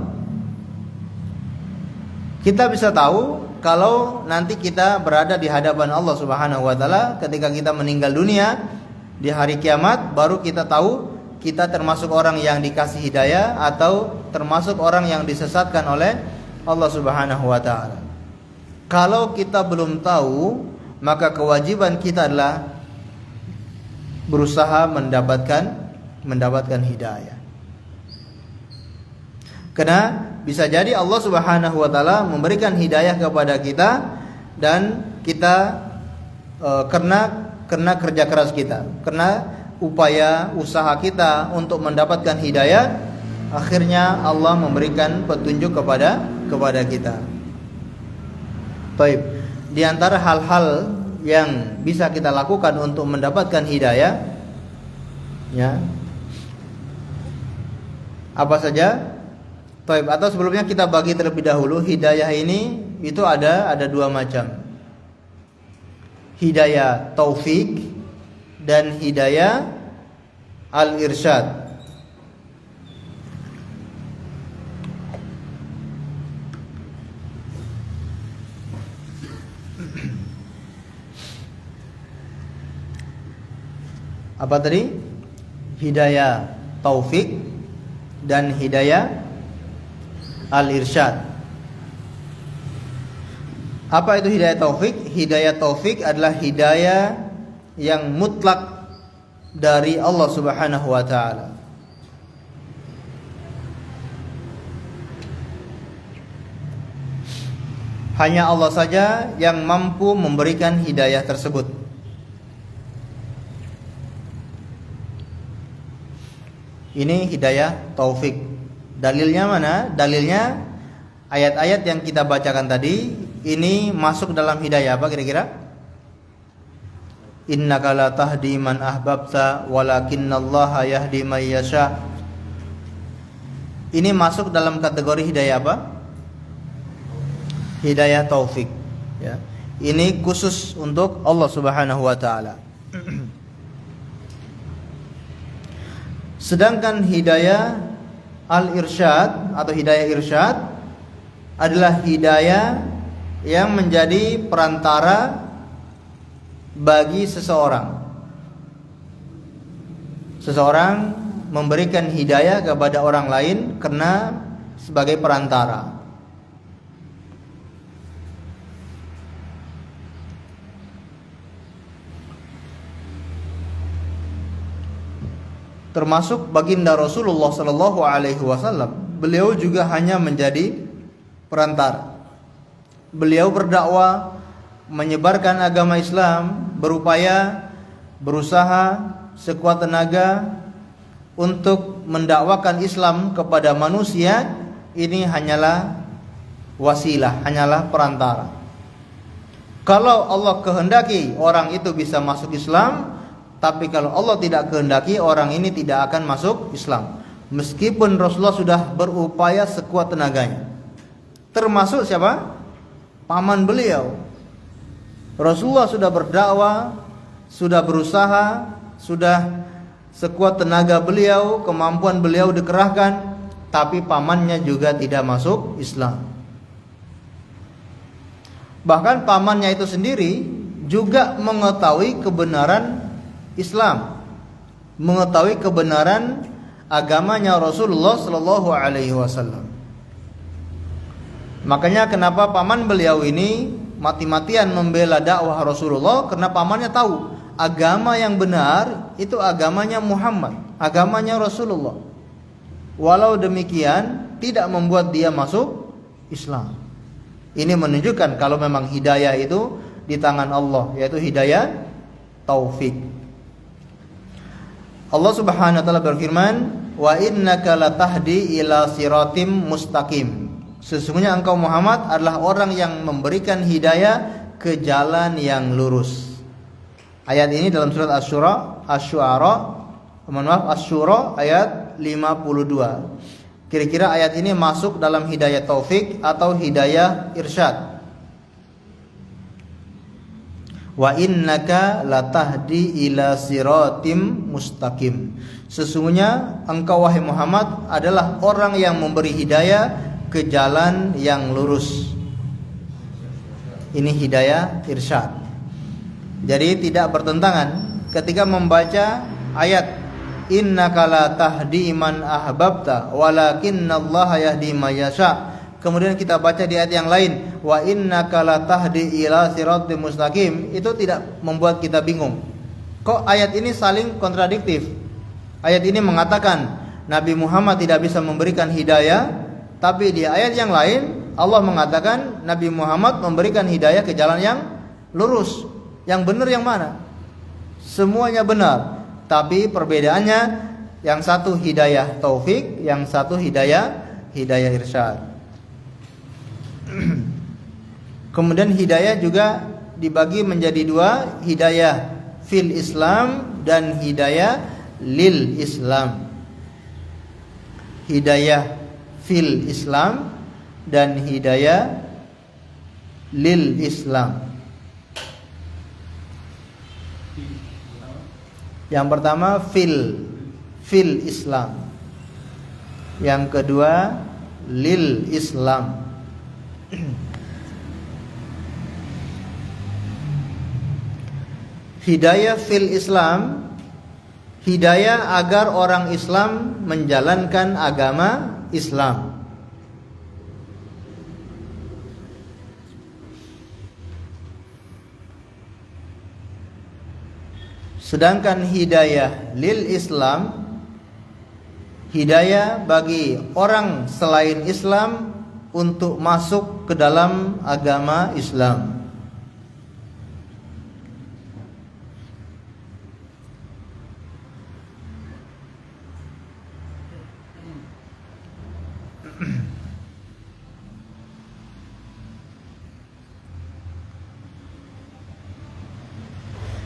Kita bisa tahu kalau nanti kita berada di hadapan Allah Subhanahu wa taala ketika kita meninggal dunia di hari kiamat, baru kita tahu kita termasuk orang yang dikasih hidayah atau termasuk orang yang disesatkan oleh Allah Subhanahu wa taala. Kalau kita belum tahu, maka kewajiban kita adalah berusaha mendapatkan hidayah. Karena bisa jadi Allah Subhanahu wa taala memberikan hidayah kepada kita dan kita karena kerja keras kita, karena upaya usaha kita untuk mendapatkan hidayah, akhirnya Allah memberikan petunjuk kepada kita. Baik, di antara hal-hal yang bisa kita lakukan untuk mendapatkan hidayah, ya, apa saja? Taib, atau sebelumnya kita bagi terlebih dahulu, hidayah ini itu ada dua macam. Hidayah taufik dan hidayah al-irsyad. Apa tadi? Hidayah taufik dan hidayah al-irsyad. Apa itu hidayah taufik? Hidayah taufik adalah hidayah yang mutlak dari Allah Subhanahu wa taala. Hanya Allah saja yang mampu memberikan hidayah tersebut. Ini hidayah taufik. Dalilnya mana? Dalilnya ayat-ayat yang kita bacakan tadi. Ini masuk dalam hidayah apa kira-kira? Innaka la tahdi man ahbabta walakinnallaha yahdi may yasha. Ini masuk dalam kategori hidayah apa? Hidayah taufik, ya. Ini khusus untuk Allah Subhanahu wa taala. Sedangkan hidayah al-irsyad atau hidayah irsyad adalah hidayah yang menjadi perantara bagi seseorang. Seseorang memberikan hidayah kepada orang lain karena sebagai perantara. Termasuk baginda Rasulullah sallallahu alaihi wasallam, beliau juga hanya menjadi perantara. Beliau berdakwah, menyebarkan agama Islam, berupaya, berusaha sekuat tenaga untuk mendakwakan Islam kepada manusia. Ini hanyalah wasilah, hanyalah perantara. Kalau Allah kehendaki orang itu bisa masuk Islam, tapi kalau Allah tidak kehendaki, orang ini tidak akan masuk Islam. Meskipun Rasulullah sudah berupaya sekuat tenaganya. Termasuk siapa? Paman beliau. Rasulullah sudah berdakwah, sudah berusaha, sudah sekuat tenaga beliau, kemampuan beliau dikerahkan, tapi pamannya juga tidak masuk Islam. Bahkan pamannya itu sendiri juga mengetahui kebenaran Islam, mengetahui kebenaran agamanya Rasulullah sallallahu alaihi wasallam. Makanya kenapa paman beliau ini mati-matian membela dakwah Rasulullah, karena pamannya tahu agama yang benar itu agamanya Muhammad, agamanya Rasulullah. Walau demikian tidak membuat dia masuk Islam. Ini menunjukkan kalau memang hidayah itu di tangan Allah, yaitu hidayah taufik. Allah Subhanahu wa taala berfirman, "Wa innaka latahdi ila siratim mustaqim." Sesungguhnya engkau Muhammad adalah orang yang memberikan hidayah ke jalan yang lurus. Ayat ini dalam surat Asy-Syu'ara ayat 52. Kira-kira ayat ini masuk dalam hidayah taufik atau hidayah irsyad. Wa innaka latahdi ila siratim mustaqim. Sesungguhnya engkau wahai Muhammad adalah orang yang memberi hidayah ke jalan yang lurus. Ini hidayah irsyad. Jadi tidak bertentangan ketika membaca ayat innaka la tahdi man ahbabta walakinnallaha yahdi may yasha. Kemudian kita baca di ayat yang lain wa innaka la tahdi ila siratim mustaqim. Itu tidak membuat kita bingung. Kok ayat ini saling kontradiktif? Ayat ini mengatakan Nabi Muhammad tidak bisa memberikan hidayah, tapi di ayat yang lain Allah mengatakan Nabi Muhammad memberikan hidayah ke jalan yang lurus. Yang benar yang mana? Semuanya benar, tapi perbedaannya yang satu hidayah taufik, yang satu hidayah irsyad. Kemudian hidayah juga dibagi menjadi dua, hidayah fil Islam dan hidayah lil Islam. Hidayah fil Islam dan hidayah lil Islam. Yang pertama fil Islam. Yang kedua lil Islam. Hidayah fil Islam, hidayah agar orang Islam menjalankan agama Islam. Sedangkan hidayah lil Islam, hidayah bagi orang selain Islam untuk masuk ke dalam agama Islam.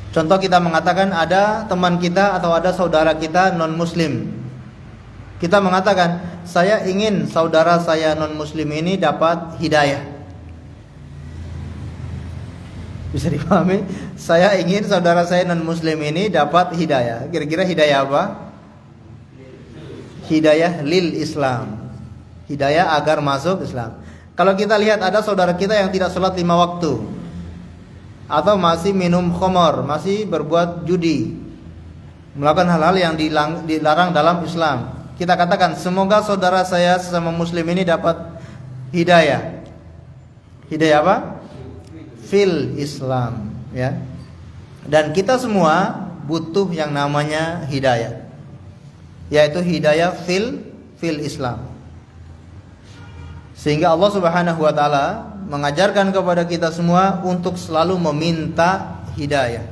Contoh, kita mengatakan ada teman kita atau ada saudara kita non-muslim. Kita mengatakan, saya ingin saudara saya non-muslim ini dapat hidayah. Bisa dipahami? Saya ingin saudara saya non-muslim ini dapat hidayah. Kira-kira hidayah apa? Hidayah lil Islam. Hidayah agar masuk Islam. Kalau kita lihat ada saudara kita yang tidak sholat 5 waktu, atau masih minum khamar, masih berbuat judi, melakukan hal-hal yang dilarang dalam Islam, kita katakan semoga saudara saya sesama muslim ini dapat hidayah. Hidayah apa? Fil Islam, ya. Dan kita semua butuh yang namanya hidayah, yaitu hidayah fil Islam. Sehingga Allah Subhanahu wa taala mengajarkan kepada kita semua untuk selalu meminta hidayah.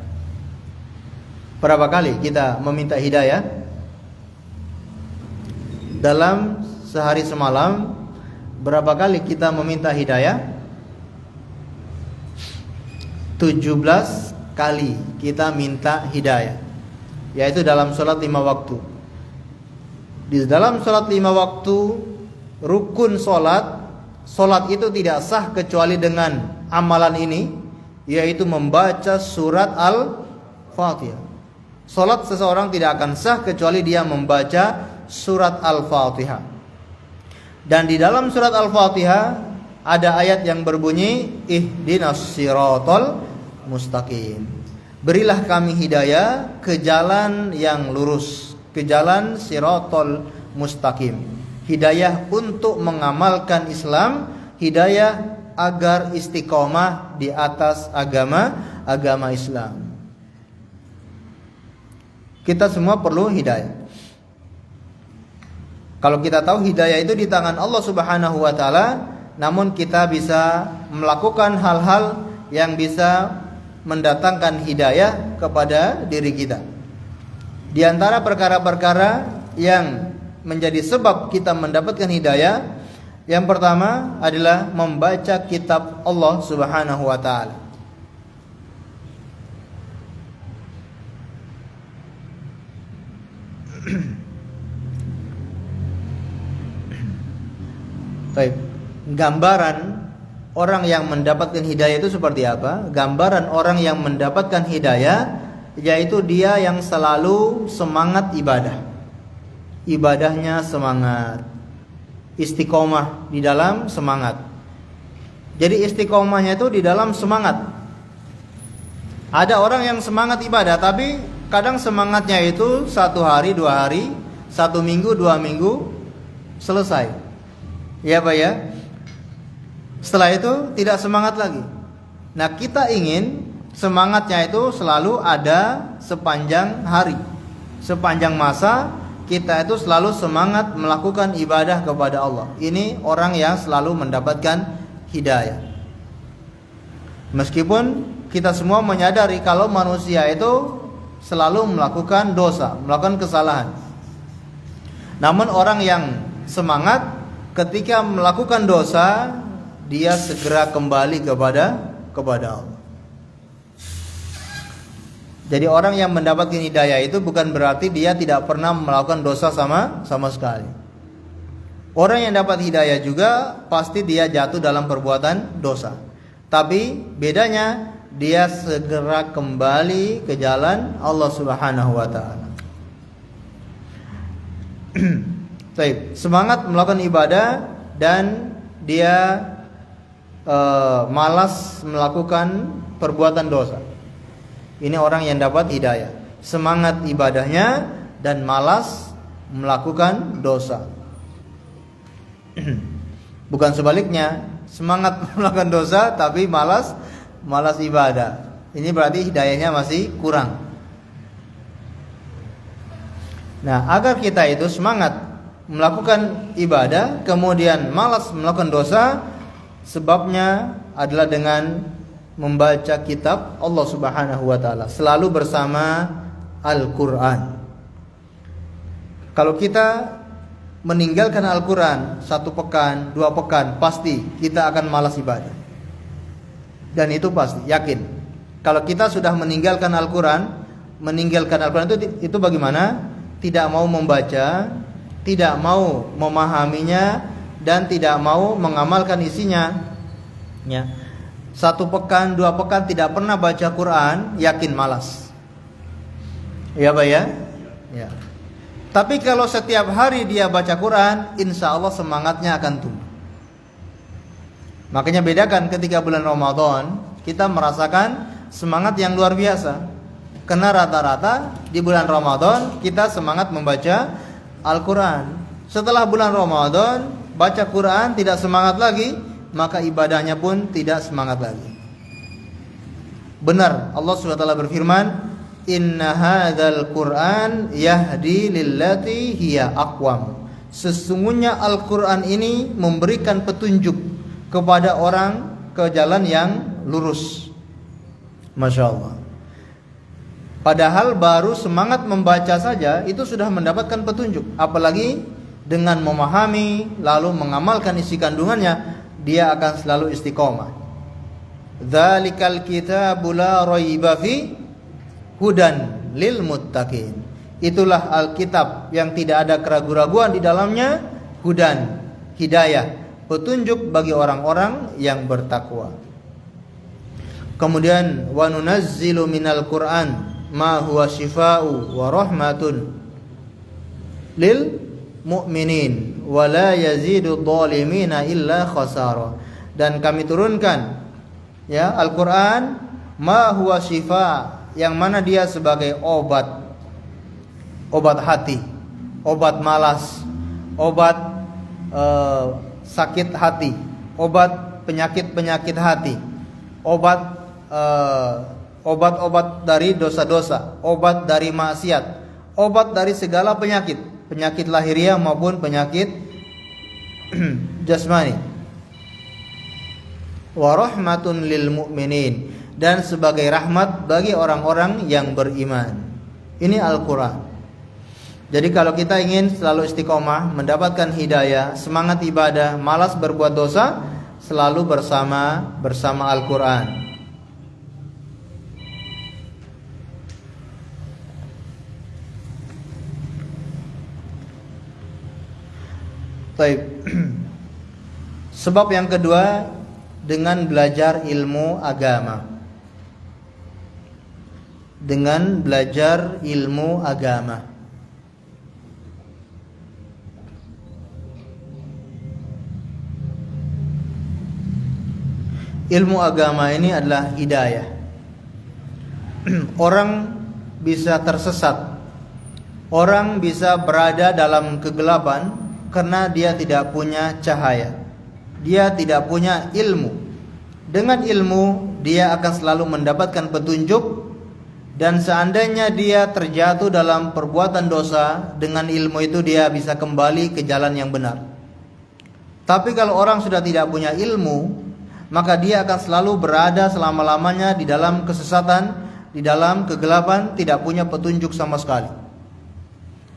Berapa kali kita meminta hidayah? Dalam sehari semalam, berapa kali kita meminta hidayah? 17 kali kita minta hidayah, yaitu dalam sholat 5 waktu. Di dalam sholat 5 waktu, rukun sholat itu tidak sah kecuali dengan amalan ini, yaitu membaca surat Al-Fatihah. Sholat seseorang tidak akan sah kecuali dia membaca surat Al-Fatihah. Dan di dalam surat Al-Fatihah ada ayat yang berbunyi, ihdinas siratal mustaqim. Berilah kami hidayah ke jalan yang lurus, ke jalan siratal mustaqim. Hidayah untuk mengamalkan Islam, hidayah agar istiqomah di atas agama Islam. Kita semua perlu hidayah. Kalau kita tahu hidayah itu di tangan Allah Subhanahu wa taala, namun kita bisa melakukan hal-hal yang bisa mendatangkan hidayah kepada diri kita. Di antara perkara-perkara yang menjadi sebab kita mendapatkan hidayah, yang pertama adalah membaca kitab Allah Subhanahu wa taala. Baik, gambaran orang yang mendapatkan hidayah itu seperti apa? Gambaran orang yang mendapatkan hidayah yaitu dia yang selalu semangat ibadah. Ibadahnya semangat, istiqomah di dalam semangat. Jadi istiqomahnya itu di dalam semangat. Ada orang yang semangat ibadah, tapi kadang semangatnya itu 1 hari, 2 hari, 1 minggu, 2 minggu, selesai. Ya Pak ya. Setelah itu tidak semangat lagi. Nah, kita ingin semangatnya itu selalu ada sepanjang hari, sepanjang masa. Kita itu selalu semangat melakukan ibadah kepada Allah. Ini orang yang selalu mendapatkan hidayah. Meskipun kita semua menyadari kalau manusia itu selalu melakukan dosa, melakukan kesalahan. Namun orang yang semangat ketika melakukan dosa, dia segera kembali kepada Allah. Jadi orang yang mendapatkan hidayah itu bukan berarti dia tidak pernah melakukan dosa sama sekali. Orang yang dapat hidayah juga pasti dia jatuh dalam perbuatan dosa. Tapi bedanya dia segera kembali ke jalan Allah Subhanahu wa taala. Baik, semangat melakukan ibadah dan dia malas melakukan perbuatan dosa. Ini orang yang dapat hidayah. Semangat ibadahnya dan malas melakukan dosa. Bukan sebaliknya, semangat melakukan dosa tapi malas ibadah. Ini berarti hidayahnya masih kurang. Nah, agar kita itu semangat melakukan ibadah kemudian malas melakukan dosa, sebabnya adalah dengan membaca kitab Allah Subhanahu wa taala, selalu bersama Al-Qur'an. Kalau kita meninggalkan Al-Quran 1 pekan, 2 pekan, pasti kita akan malas ibadah. Dan itu pasti, yakin. Kalau kita sudah meninggalkan Al-Quran itu bagaimana? Tidak mau membaca, tidak mau memahaminya, dan tidak mau mengamalkan isinya. Ya. 1 pekan, 2 pekan tidak pernah baca Quran, yakin malas. Ya Pak ya? Ya. Tapi kalau setiap hari dia baca Quran, insya Allah semangatnya akan tumbuh. Makanya bedakan ketika bulan Ramadan, kita merasakan semangat yang luar biasa. Karena rata-rata di bulan Ramadan kita semangat membaca Al-Quran. Setelah bulan Ramadan, baca Quran tidak semangat lagi, maka ibadahnya pun tidak semangat lagi. Benar, Allah SWT berfirman, Inna hadzal Qur'an yahdi lillati hiya aqwam. Sesungguhnya Al-Qur'an ini memberikan petunjuk kepada orang ke jalan yang lurus. Masya Allah. Padahal baru semangat membaca saja itu sudah mendapatkan petunjuk. Apalagi dengan memahami lalu mengamalkan isi kandungannya, dia akan selalu istiqomah. Dzalikal kitabu la raiba fi hudan lil muttaqin. Itulah Alkitab yang tidak ada keraguan-raguan di dalamnya, hudan, hidayah, petunjuk bagi orang-orang yang bertakwa. Kemudian wa nunazzilu minal Qur'an ma huwa shifaa'u wa rahmatun lil mu'minin wa la yazidu dhalimina illa khasara. Dan kami turunkan ya Al-Qur'an ma huwa shifaa', yang mana dia sebagai obat hati, obat malas, obat sakit hati, obat penyakit hati, obat dari dosa-dosa, obat dari maksiat, obat dari segala penyakit lahiriah maupun penyakit jasmani. Wa rahmatun lil mu'minin, dan sebagai rahmat bagi orang-orang yang beriman. Ini Al-Quran. Jadi kalau kita ingin selalu istiqomah, mendapatkan hidayah, semangat ibadah, malas berbuat dosa, selalu bersama Al-Quran. Baik. Sebab yang kedua, dengan belajar ilmu agama. Dengan belajar ilmu agama. Ilmu agama ini adalah hidayah. Orang bisa tersesat, orang bisa berada dalam kegelapan karena dia tidak punya cahaya, dia tidak punya ilmu. Dengan ilmu dia akan selalu mendapatkan petunjuk. Dan seandainya dia terjatuh dalam perbuatan dosa, dengan ilmu itu dia bisa kembali ke jalan yang benar. Tapi kalau orang sudah tidak punya ilmu, maka dia akan selalu berada selama-lamanya di dalam kesesatan, di dalam kegelapan, tidak punya petunjuk sama sekali.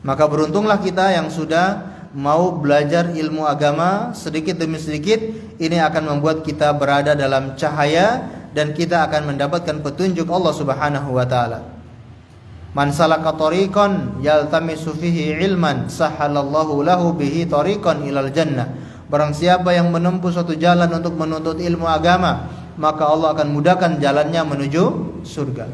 Maka beruntunglah kita yang sudah mau belajar ilmu agama sedikit demi sedikit. Ini akan membuat kita berada dalam cahaya dan kita akan mendapatkan petunjuk Allah Subhanahu wa taala. Man salaka tariqan yaltamisu fihi ilman sahalallahu lahu bihi tariqan ilal jannah. Barang siapa yang menempuh suatu jalan untuk menuntut ilmu agama, maka Allah akan mudahkan jalannya menuju surga.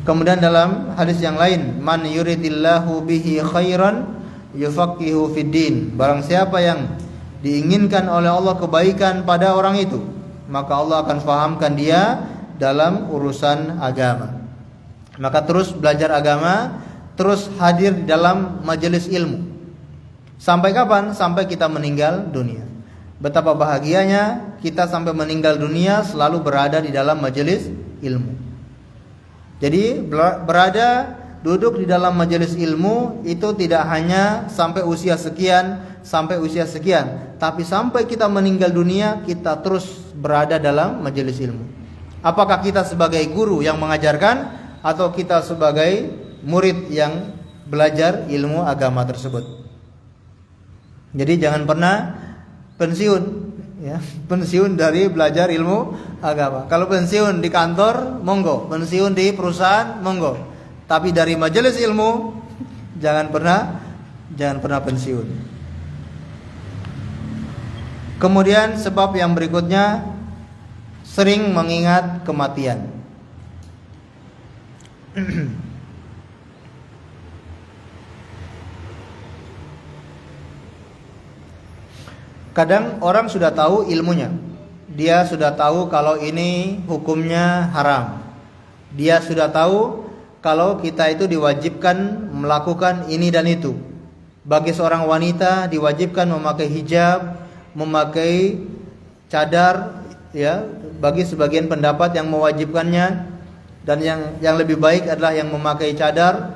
Kemudian dalam hadis yang lain, man yuridillahu bihi khairan yufaqihu fid din. Barang siapa yang diinginkan oleh Allah kebaikan pada orang itu, maka Allah akan fahamkan dia dalam urusan agama. Maka terus belajar agama, terus hadir di dalam majelis ilmu. Sampai kapan? Sampai kita meninggal dunia. Betapa bahagianya kita sampai meninggal dunia selalu berada di dalam majelis ilmu. Jadi duduk di dalam majelis ilmu itu tidak hanya sampai usia sekian, tapi sampai kita meninggal dunia kita terus berada dalam majelis ilmu. Apakah kita sebagai guru yang mengajarkan atau kita sebagai murid yang belajar ilmu agama tersebut. Jadi jangan pernah pensiun, ya, pensiun dari belajar ilmu agama. Kalau pensiun di kantor, monggo. Pensiun di perusahaan, monggo. Tapi dari majelis ilmu jangan pernah pensiun. Kemudian sebab yang berikutnya, sering mengingat kematian. Kadang orang sudah tahu ilmunya, dia sudah tahu kalau ini hukumnya haram, dia sudah tahu kalau kita itu diwajibkan melakukan ini dan itu. Bagi seorang wanita diwajibkan memakai hijab, memakai cadar, ya, bagi sebagian pendapat yang mewajibkannya. Dan yang lebih baik adalah yang memakai cadar.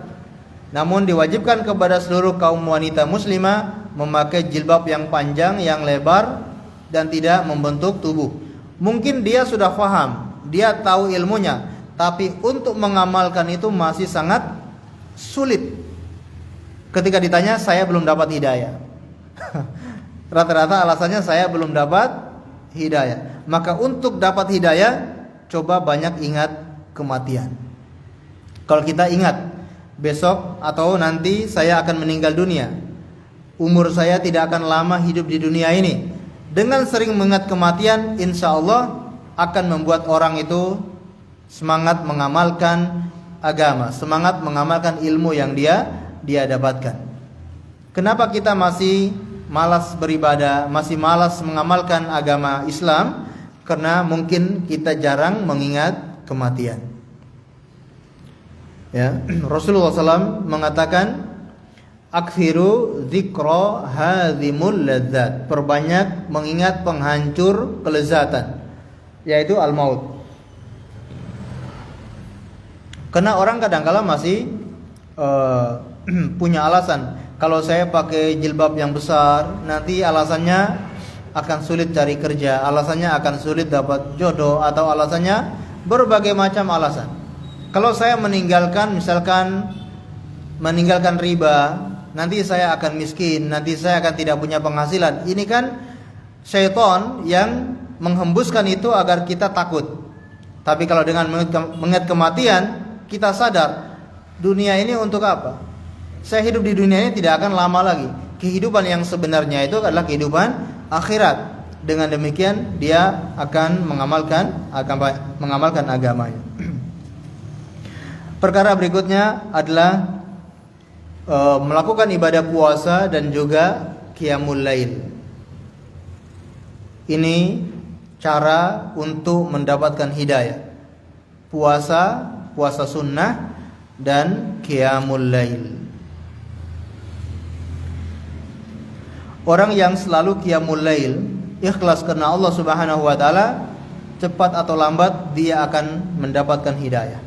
Namun diwajibkan kepada seluruh kaum wanita muslimah memakai jilbab yang panjang, yang lebar, dan tidak membentuk tubuh. Mungkin dia sudah paham, dia tahu ilmunya, tapi untuk mengamalkan itu masih sangat sulit. Ketika ditanya, saya belum dapat hidayah. Rata-rata alasannya saya belum dapat hidayah. Maka untuk dapat hidayah, coba banyak ingat kematian. Kalau kita ingat besok atau nanti saya akan meninggal dunia, umur saya tidak akan lama hidup di dunia ini. Dengan sering mengingat kematian, insya Allah akan membuat orang itu semangat mengamalkan agama, semangat mengamalkan ilmu yang dia dapatkan. Kenapa kita masih malas beribadah, masih malas mengamalkan agama Islam? Karena mungkin kita jarang mengingat kematian. Ya, Rasulullah SAW mengatakan, "Aktsiru dzikra hadzimul ladzat." Perbanyak mengingat penghancur kelezatan, yaitu al-maut. Karena orang kadang-kala masih punya alasan, kalau saya pakai jilbab yang besar, nanti alasannya akan sulit cari kerja, alasannya akan sulit dapat jodoh, atau alasannya berbagai macam alasan. Kalau saya meninggalkan riba, nanti saya akan miskin, nanti saya akan tidak punya penghasilan. Ini kan syaitan yang menghembuskan itu agar kita takut. Tapi kalau dengan mengingat kematian, kita sadar dunia ini untuk apa? Saya hidup di dunia ini tidak akan lama lagi. Kehidupan yang sebenarnya itu adalah kehidupan akhirat. Dengan demikian dia akan mengamalkan agamanya. Perkara berikutnya adalah melakukan ibadah puasa dan juga qiyamul lail. Ini cara untuk mendapatkan hidayah. Puasa sunnah dan qiyamul lail. Orang yang selalu qiyamul lail, ikhlas karena Allah Subhanahu wa taala, cepat atau lambat dia akan mendapatkan hidayah.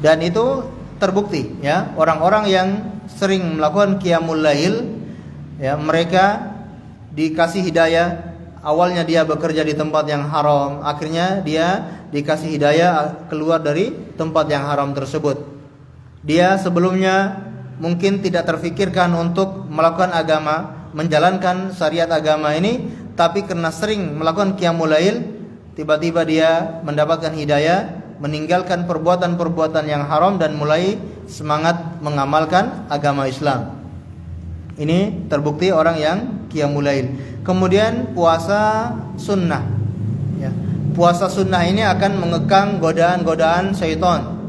Dan itu terbukti, ya, orang-orang yang sering melakukan qiyamul lail, ya, mereka dikasih hidayah. Awalnya dia bekerja di tempat yang haram, akhirnya dia dikasih hidayah keluar dari tempat yang haram tersebut. Dia sebelumnya mungkin tidak terfikirkan untuk melakukan agama, menjalankan syariat agama ini, tapi karena sering melakukan qiyamul lail, tiba-tiba dia mendapatkan hidayah, meninggalkan perbuatan-perbuatan yang haram dan mulai semangat mengamalkan agama Islam. Ini terbukti orang yang qiyamul lail. Kemudian puasa sunnah. Ya. Puasa sunnah ini akan mengekang godaan-godaan syaitan.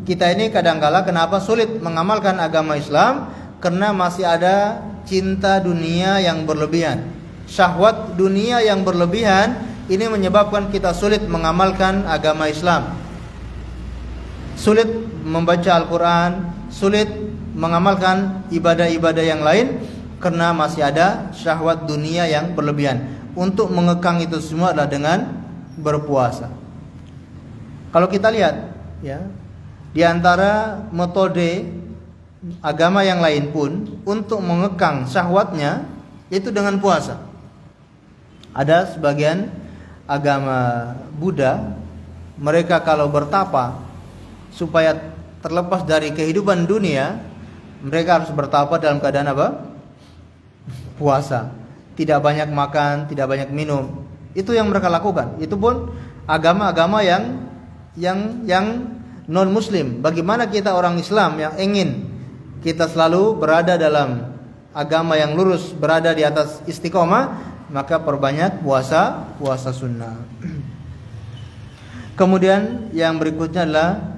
Kita ini kadangkala kenapa sulit mengamalkan agama Islam? Karena masih ada cinta dunia yang berlebihan. Syahwat dunia yang berlebihan ini menyebabkan kita sulit mengamalkan agama Islam. Sulit membaca Al-Quran, sulit mengamalkan ibadah-ibadah yang lain karena masih ada syahwat dunia yang berlebihan. Untuk mengekang itu semua adalah dengan berpuasa. Kalau kita lihat, ya, di antara metode agama yang lain pun untuk mengekang syahwatnya itu dengan puasa. Ada sebagian agama Buddha, mereka kalau bertapa supaya terlepas dari kehidupan dunia, mereka harus bertapa dalam keadaan apa? Puasa. Tidak banyak makan, tidak banyak minum. Itu yang mereka lakukan. Itu pun agama-agama yang non muslim. Bagaimana kita orang Islam yang ingin kita selalu berada dalam agama yang lurus, berada di atas istiqomah, maka perbanyak puasa sunnah. Kemudian yang berikutnya adalah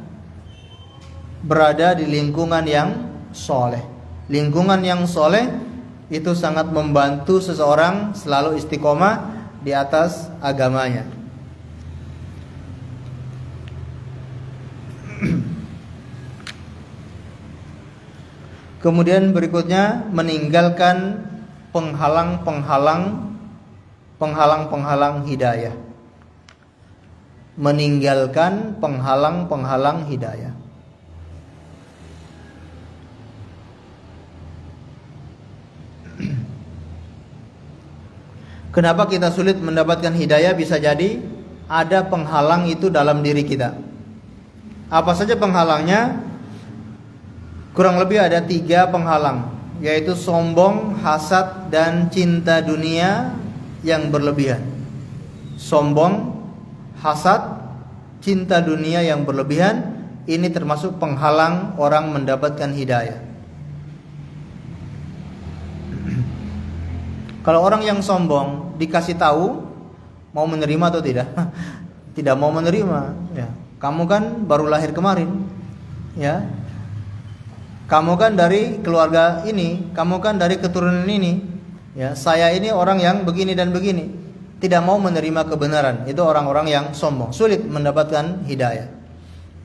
berada di lingkungan yang soleh. Lingkungan yang soleh itu sangat membantu seseorang selalu istiqomah di atas agamanya. Kemudian berikutnya meninggalkan penghalang-penghalang hidayah. Meninggalkan penghalang-penghalang hidayah. Kenapa kita sulit mendapatkan hidayah? Bisa jadi ada penghalang itu dalam diri kita. Apa saja penghalangnya? Kurang lebih ada 3 penghalang, yaitu sombong, hasad, dan cinta dunia yang berlebihan. Sombong, hasad, cinta dunia yang berlebihan, ini termasuk penghalang orang mendapatkan hidayah. Kalau orang yang sombong dikasih tahu, mau menerima atau tidak? Tidak mau menerima. Ya, kamu kan baru lahir kemarin, ya. Kamu kan dari keluarga ini, kamu kan dari keturunan ini, ya. Saya ini orang yang begini dan begini. Tidak mau menerima kebenaran. Itu orang-orang yang sombong, sulit mendapatkan hidayah.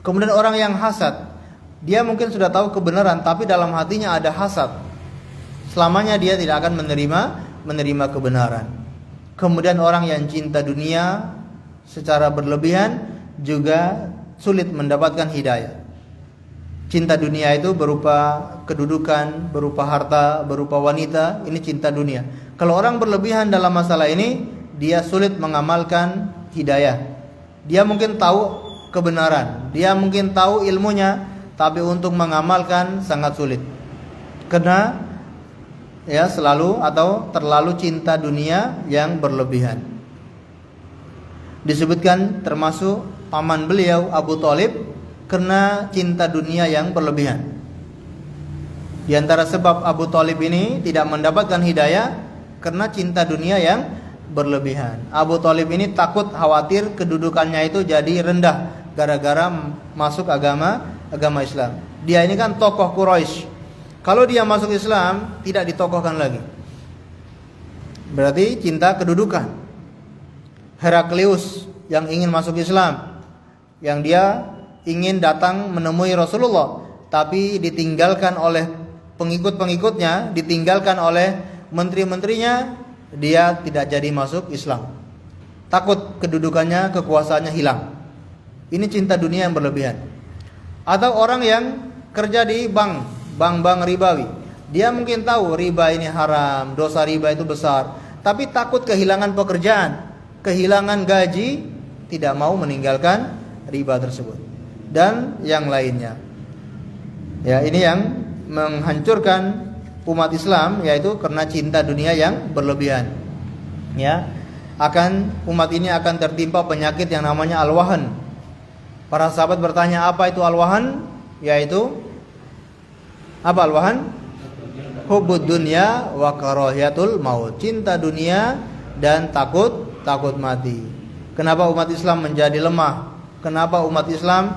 Kemudian orang yang hasad, dia mungkin sudah tahu kebenaran, tapi dalam hatinya ada hasad. Selamanya dia tidak akan menerima kebenaran. Kemudian orang yang cinta dunia secara berlebihan juga sulit mendapatkan hidayah. Cinta dunia itu berupa kedudukan, berupa harta, berupa wanita, ini cinta dunia. Kalau orang berlebihan dalam masalah ini, dia sulit mengamalkan hidayah. Dia mungkin tahu kebenaran, dia mungkin tahu ilmunya, tapi untuk mengamalkan sangat sulit. Karena ya selalu atau terlalu cinta dunia yang berlebihan. Disebutkan termasuk paman beliau Abu Thalib karena cinta dunia yang berlebihan. Di antara sebab Abu Thalib ini tidak mendapatkan hidayah karena cinta dunia yang berlebihan. Abu Thalib ini takut khawatir kedudukannya itu jadi rendah gara-gara masuk agama Islam. Dia ini kan tokoh Quraisy. Kalau dia masuk Islam tidak ditokohkan lagi. Berarti cinta kedudukan. Heraklius yang ingin masuk Islam, yang dia ingin datang menemui Rasulullah, tapi ditinggalkan oleh pengikut-pengikutnya, ditinggalkan oleh menteri-menterinya, dia tidak jadi masuk Islam. Takut kedudukannya, kekuasaannya hilang. Ini cinta dunia yang berlebihan. Atau orang yang kerja di bank ribawi. Dia mungkin tahu riba ini haram, dosa riba itu besar, tapi takut kehilangan pekerjaan, kehilangan gaji, tidak mau meninggalkan riba tersebut. Dan yang lainnya. Ya, ini yang menghancurkan umat Islam, yaitu karena cinta dunia yang berlebihan. Ya. umat ini akan tertimpa penyakit yang namanya al-wahan. Para sahabat bertanya, apa itu al-wahan? Yaitu apa al-wahan? Hubbud dunya wa karahiyatul maut. Cinta dunia dan takut mati. Kenapa umat Islam menjadi lemah? Kenapa umat Islam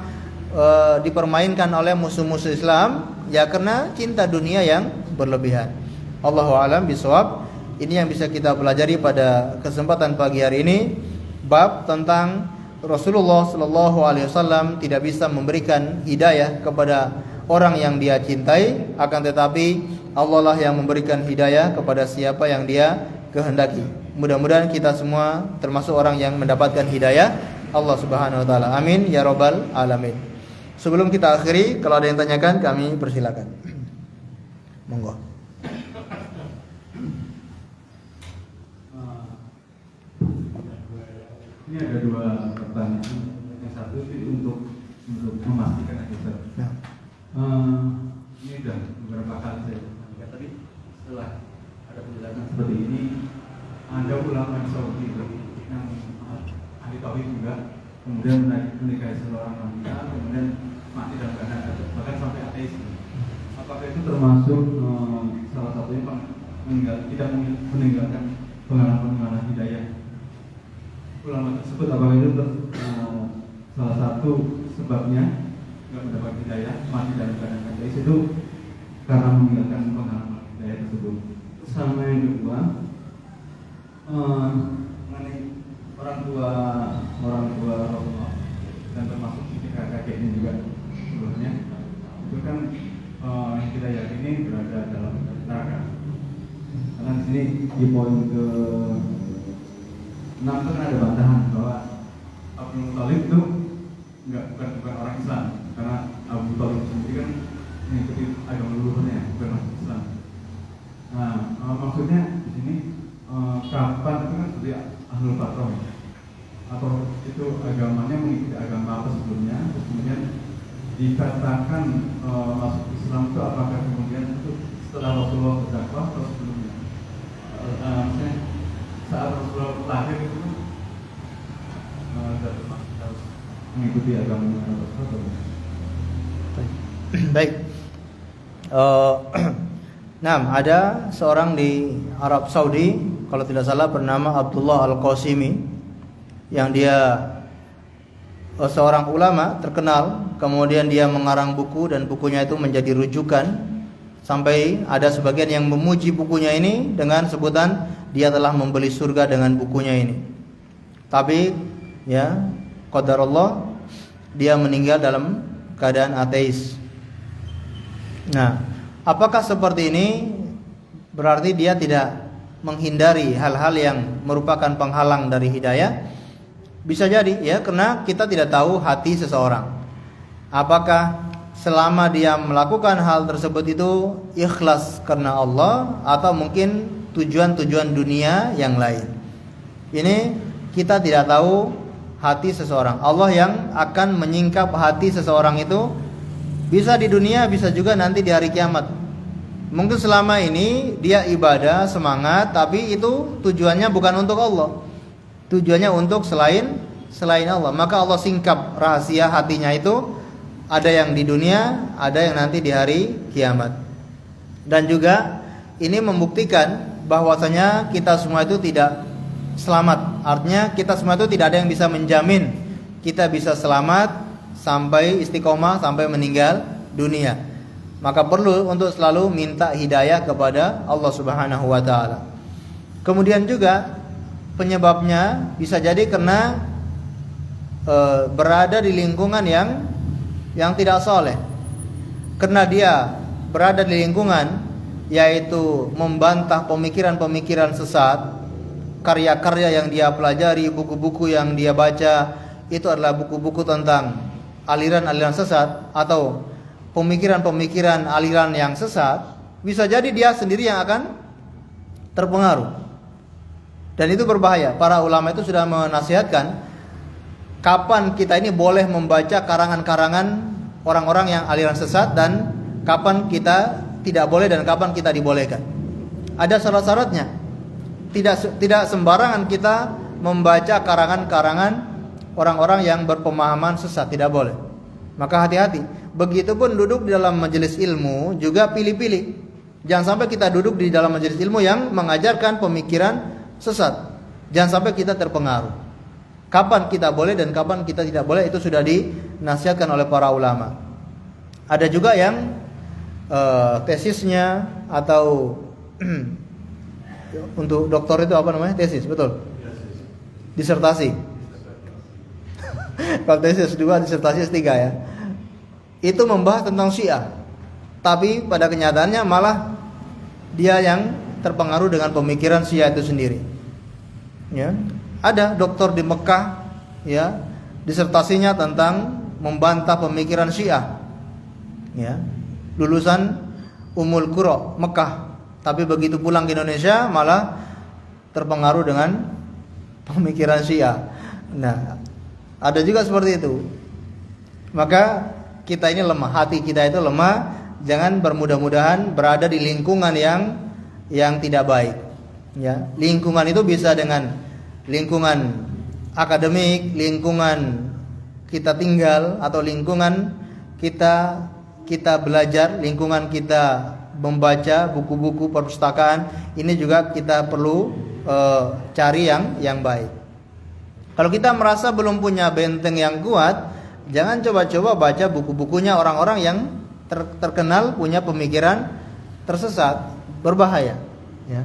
dipermainkan oleh musuh-musuh Islam? Ya karena cinta dunia yang berlebihan. Allahu a'lam bishawab. Ini yang bisa kita pelajari pada kesempatan pagi hari ini, bab tentang Rasulullah sallallahu alaihi wasallam tidak bisa memberikan hidayah kepada orang yang dia cintai, akan tetapi Allah lah yang memberikan hidayah kepada siapa yang dia kehendaki. Mudah-mudahan kita semua termasuk orang yang mendapatkan hidayah Allah Subhanahu wa taala. Amin ya rabbal alamin. Sebelum kita akhiri, kalau ada yang tanyakan kami persilakan. Monggo. Ini ada dua pertanyaan. Yang satu itu untuk memastikan aja, Ustaz. Ya. Ini sudah beberapa kali saya sampaikan, tapi setelah ada penjelasan seperti ini, ada ulama di Saudi yang ahli tauhid juga, kemudian menikahi seorang wanita, kemudian mati dalam keadaan bahkan sampai ateis. Apakah itu termasuk salah satunya tidak meninggalkan pengalaman hidayah ulama tersebut? Apakah itu salah satu sebabnya nggak mendapat hidayah, mati dalam keadaan ateis itu karena meninggalkan pengalaman hidayah tersebut? Sama yang kedua, mengenai orang tua Rasulullah dan termasuk kakeknya juga sebelumnya, itu kan yang kita yakini berada dalam neraka. Karena di sini di poin ke 6 kan ada bantahan bahwa Abdul Thalib itu bukan orang Islam, karena Abu Thalib sendiri kan mengikuti agama leluhurnya, bukan masuk Islam. Nah, maksudnya di sini kapan itu kan seperti Ahlul Fatrah, atau itu agamanya mengikuti agama apa sebelumnya, terus kemudian dikatakan masuk Islam itu apakah kemudian itu setelah Rasulullah berdakwah atau sebelumnya? Maksudnya saat Rasulullah lahir itu harus mengikuti agama Rasulullah. Baik. Nah, ada seorang di Arab Saudi, kalau tidak salah bernama Abdullah Al-Qasimi, yang dia seorang ulama terkenal. Kemudian dia mengarang buku dan bukunya itu menjadi rujukan, sampai ada sebagian yang memuji bukunya ini dengan sebutan dia telah membeli surga dengan bukunya ini. Tapi ya, qadarullah, dia meninggal dalam keadaan ateis. Nah, apakah seperti ini berarti dia tidak menghindari hal-hal yang merupakan penghalang dari hidayah? Bisa jadi ya, karena kita tidak tahu hati seseorang. Apakah selama dia melakukan hal tersebut itu ikhlas karena Allah, atau mungkin tujuan-tujuan dunia yang lain. Ini kita tidak tahu hati seseorang. Allah yang akan menyingkap hati seseorang itu, bisa di dunia, bisa juga nanti di hari kiamat. Mungkin selama ini dia ibadah, semangat, tapi itu tujuannya bukan untuk Allah, tujuannya untuk selain Allah. Maka Allah singkap rahasia hatinya itu, ada yang di dunia, ada yang nanti di hari kiamat. Dan juga ini membuktikan bahwasanya kita semua itu tidak selamat. Artinya kita semua itu tidak ada yang bisa menjamin kita bisa selamat sampai istiqomah, sampai meninggal dunia. Maka perlu untuk selalu minta hidayah kepada Allah Subhanahu wa taala. Kemudian juga penyebabnya bisa jadi karena berada di lingkungan yang tidak soleh. Karena dia berada di lingkungan yaitu membantah pemikiran-pemikiran sesat, karya-karya yang dia pelajari, buku-buku yang dia baca itu adalah buku-buku tentang aliran-aliran sesat atau pemikiran-pemikiran aliran yang sesat, bisa jadi dia sendiri yang akan terpengaruh. Dan itu berbahaya. Para ulama itu sudah menasihatkan kapan kita ini boleh membaca karangan-karangan orang-orang yang aliran sesat, dan kapan kita tidak boleh, dan kapan kita dibolehkan. Ada syarat-syaratnya. Tidak sembarangan kita membaca karangan-karangan orang-orang yang berpemahaman sesat, tidak boleh. Maka hati-hati. Begitupun duduk di dalam majelis ilmu juga pilih-pilih. Jangan sampai kita duduk di dalam majelis ilmu yang mengajarkan pemikiran sesat. Jangan sampai kita terpengaruh. Kapan kita boleh dan kapan kita tidak boleh itu sudah dinasihatkan oleh para ulama. Ada juga yang tesisnya atau untuk doktor itu apa namanya? Tesis, betul? Disertasi. Kalau tesis 2, disertasi 3 ya. Itu membahas tentang Syiah. Tapi pada kenyataannya malah dia yang terpengaruh dengan pemikiran Syiah itu sendiri. Ya. Ada doktor di Mekah ya, disertasinya tentang membantah pemikiran Syiah. Ya. Lulusan Ummul Qura Mekah, tapi begitu pulang ke Indonesia malah terpengaruh dengan pemikiran Syiah. Nah, ada juga seperti itu. Maka kita ini lemah, hati kita itu lemah. Jangan bermudah-mudahan berada di lingkungan yang tidak baik. Ya, lingkungan itu bisa dengan lingkungan akademik, lingkungan kita tinggal, atau lingkungan kita belajar, lingkungan kita membaca buku-buku perpustakaan. Ini juga kita perlu cari yang baik. Kalau kita merasa belum punya benteng yang kuat, jangan coba-coba baca buku-bukunya orang-orang yang terkenal punya pemikiran tersesat, berbahaya. Ya.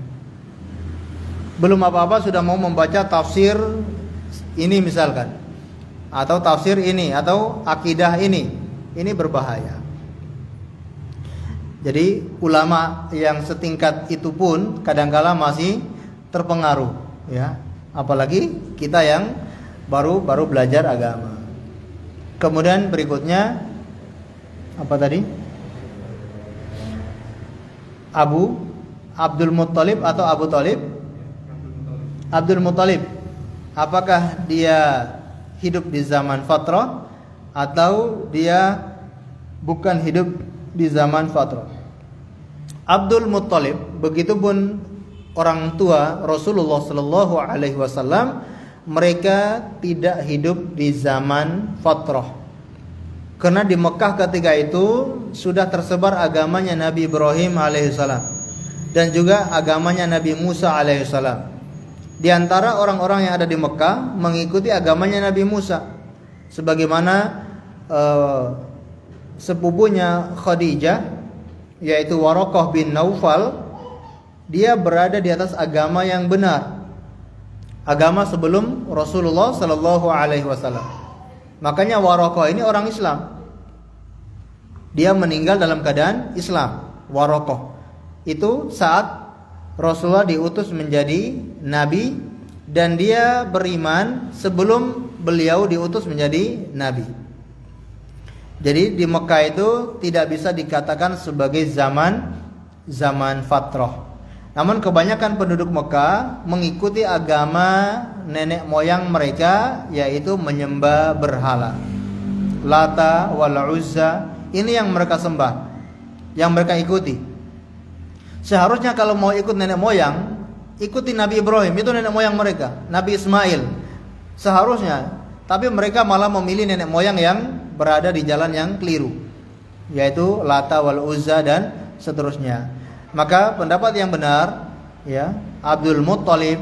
Belum apa-apa sudah mau membaca tafsir ini misalkan, atau tafsir ini, atau akidah ini berbahaya. Jadi ulama yang setingkat itu pun kadangkala masih terpengaruh, ya. Apalagi kita yang baru belajar agama. Kemudian berikutnya apa tadi? Abdul Muttalib atau Abu Talib? Abdul Muttalib. Apakah dia hidup di zaman fatrah atau dia bukan hidup di zaman fatrah? Abdul Muttalib, begitupun orang tua Rasulullah sallallahu alaihi wasallam, mereka tidak hidup di zaman fatrah. Karena di Mekah ketika itu sudah tersebar agamanya Nabi Ibrahim alaihissalam dan juga agamanya Nabi Musa alaihissalam. Di antara orang-orang yang ada di Mekah mengikuti agamanya Nabi Musa, sebagaimana sepupunya Khadijah, yaitu Waraqah bin Naufal, dia berada di atas agama yang benar, agama sebelum Rasulullah sallallahu alaihi wasallam. Makanya Waraqah ini orang Islam. Dia meninggal dalam keadaan Islam. Waraqah itu saat Rasulullah diutus menjadi nabi, dan dia beriman sebelum beliau diutus menjadi nabi. Jadi di Mekah itu tidak bisa dikatakan sebagai zaman fatrah. Namun kebanyakan penduduk Mekah mengikuti agama nenek moyang mereka, yaitu menyembah berhala. Lata wal Uzza, ini yang mereka sembah, yang mereka ikuti. Seharusnya kalau mau ikut nenek moyang, ikuti Nabi Ibrahim, itu nenek moyang mereka, Nabi Ismail. Seharusnya, tapi mereka malah memilih nenek moyang yang berada di jalan yang keliru, yaitu Lata wal Uzza dan seterusnya. Maka pendapat yang benar, ya, Abdul Muttalib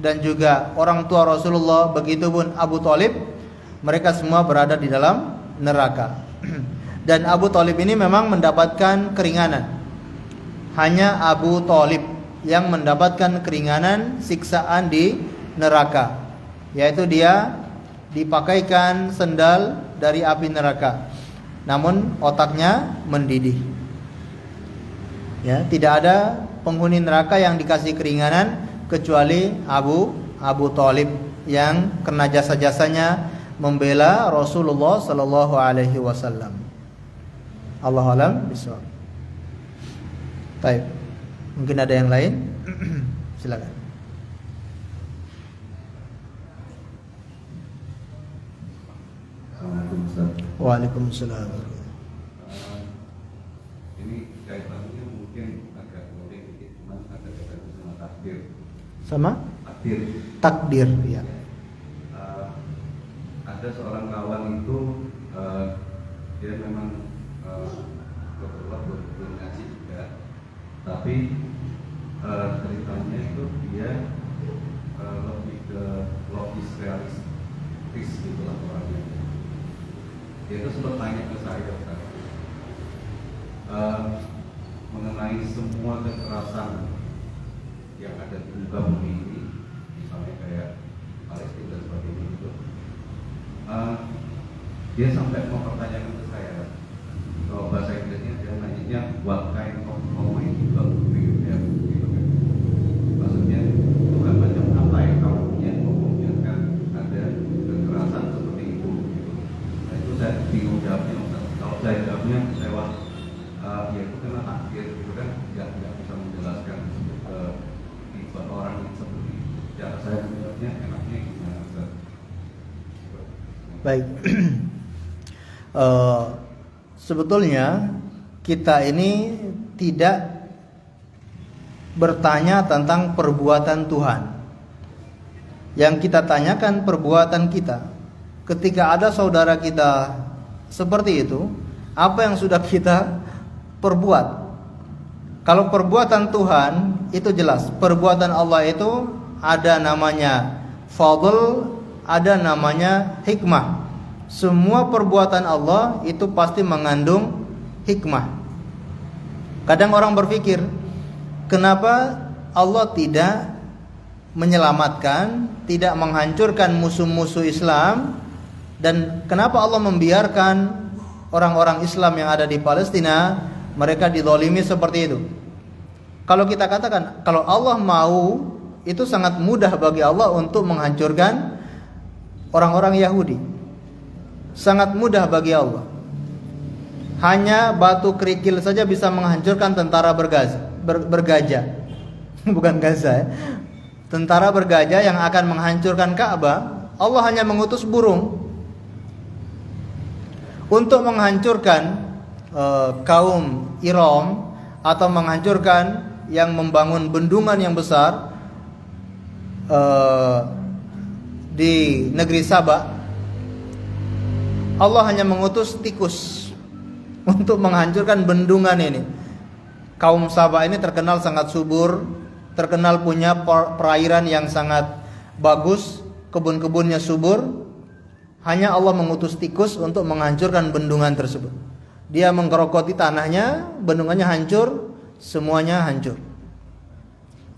dan juga orang tua Rasulullah, begitupun Abu Talib, mereka semua berada di dalam neraka. Dan Abu Talib ini memang mendapatkan keringanan. Hanya Abu Talib yang mendapatkan keringanan siksaan di neraka, yaitu dia dipakaikan sendal dari api neraka, namun otaknya mendidih. Ya, tidak ada penghuni neraka yang dikasih keringanan kecuali Abu Talib yang kena jasa-jasanya membela Rasulullah sallallahu alaihi wasallam. Allahu a'lam bishawab. Baik. Mungkin ada yang lain? Silakan. Waalaikumsalam. Ini kaitannya mungkin agak ngomong dikit, cuma ada kaitan sama takdir. Sama? takdir. Takdir, ya. Ada seorang kawan itu dia memang kebetulan belum ngaji juga, tapi ceritanya itu dia lebih ke logis realistis gitu lah orangnya. Dia itu sempat tanya ke saya kan, mengenai semua kekerasan yang ada di muka bumi ini, misalnya kayak Palestina dan sebagainya itu, dia sampai mau pertanyakan ke saya, kalau bahasa Inggrisnya dia nanya what kind of political view you have, gitu kan. Maksudnya bukan macam apa yang kamu punya memungkinkan ada kekerasan seperti itu gitu. Nah itu saya bingung jawabnya. Kalau saya jawabnya lewat ya itu karena takdir gitu kan, nggak bisa menjelaskan tipe orang yang seperti itu. Cara saya menjawabnya enaknya gimana Ustaz? Baik. Sebetulnya kita ini tidak bertanya tentang perbuatan Tuhan. Yang kita tanyakan perbuatan kita. Ketika ada saudara kita seperti itu, apa yang sudah kita perbuat? Kalau perbuatan Tuhan itu jelas. Perbuatan Allah itu ada namanya fadl, ada namanya hikmah. Semua perbuatan Allah itu pasti mengandung hikmah. Kadang orang berpikir, kenapa Allah tidak menyelamatkan, tidak menghancurkan musuh-musuh Islam, dan kenapa Allah membiarkan orang-orang Islam yang ada di Palestina mereka dizalimi seperti itu? Kalau kita katakan, kalau Allah mau, itu sangat mudah bagi Allah untuk menghancurkan orang-orang Yahudi. Sangat mudah bagi Allah. Hanya batu kerikil saja bisa menghancurkan tentara bergajah. Bukan Gaza ya. Tentara bergajah yang akan menghancurkan Ka'bah, Allah hanya mengutus burung untuk menghancurkan kaum Iram, atau menghancurkan yang membangun bendungan yang besar di negeri Sabah. Allah hanya mengutus tikus untuk menghancurkan bendungan ini. Kaum Sabah ini terkenal sangat subur, terkenal punya perairan yang sangat bagus, kebun-kebunnya subur. Hanya Allah mengutus tikus untuk menghancurkan bendungan tersebut. Dia menggerogoti tanahnya, bendungannya hancur, semuanya hancur.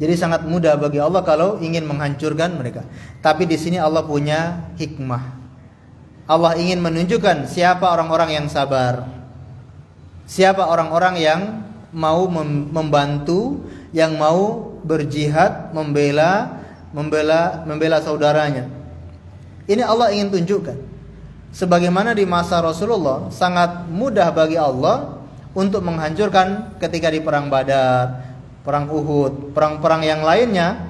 Jadi sangat mudah bagi Allah kalau ingin menghancurkan mereka. Tapi di sini Allah punya hikmah. Allah ingin menunjukkan siapa orang-orang yang sabar, siapa orang-orang yang mau membantu, yang mau berjihad, membela saudaranya. Ini Allah ingin tunjukkan. Sebagaimana di masa Rasulullah sangat mudah bagi Allah untuk menghancurkan ketika di perang Badar, perang Uhud, perang-perang yang lainnya.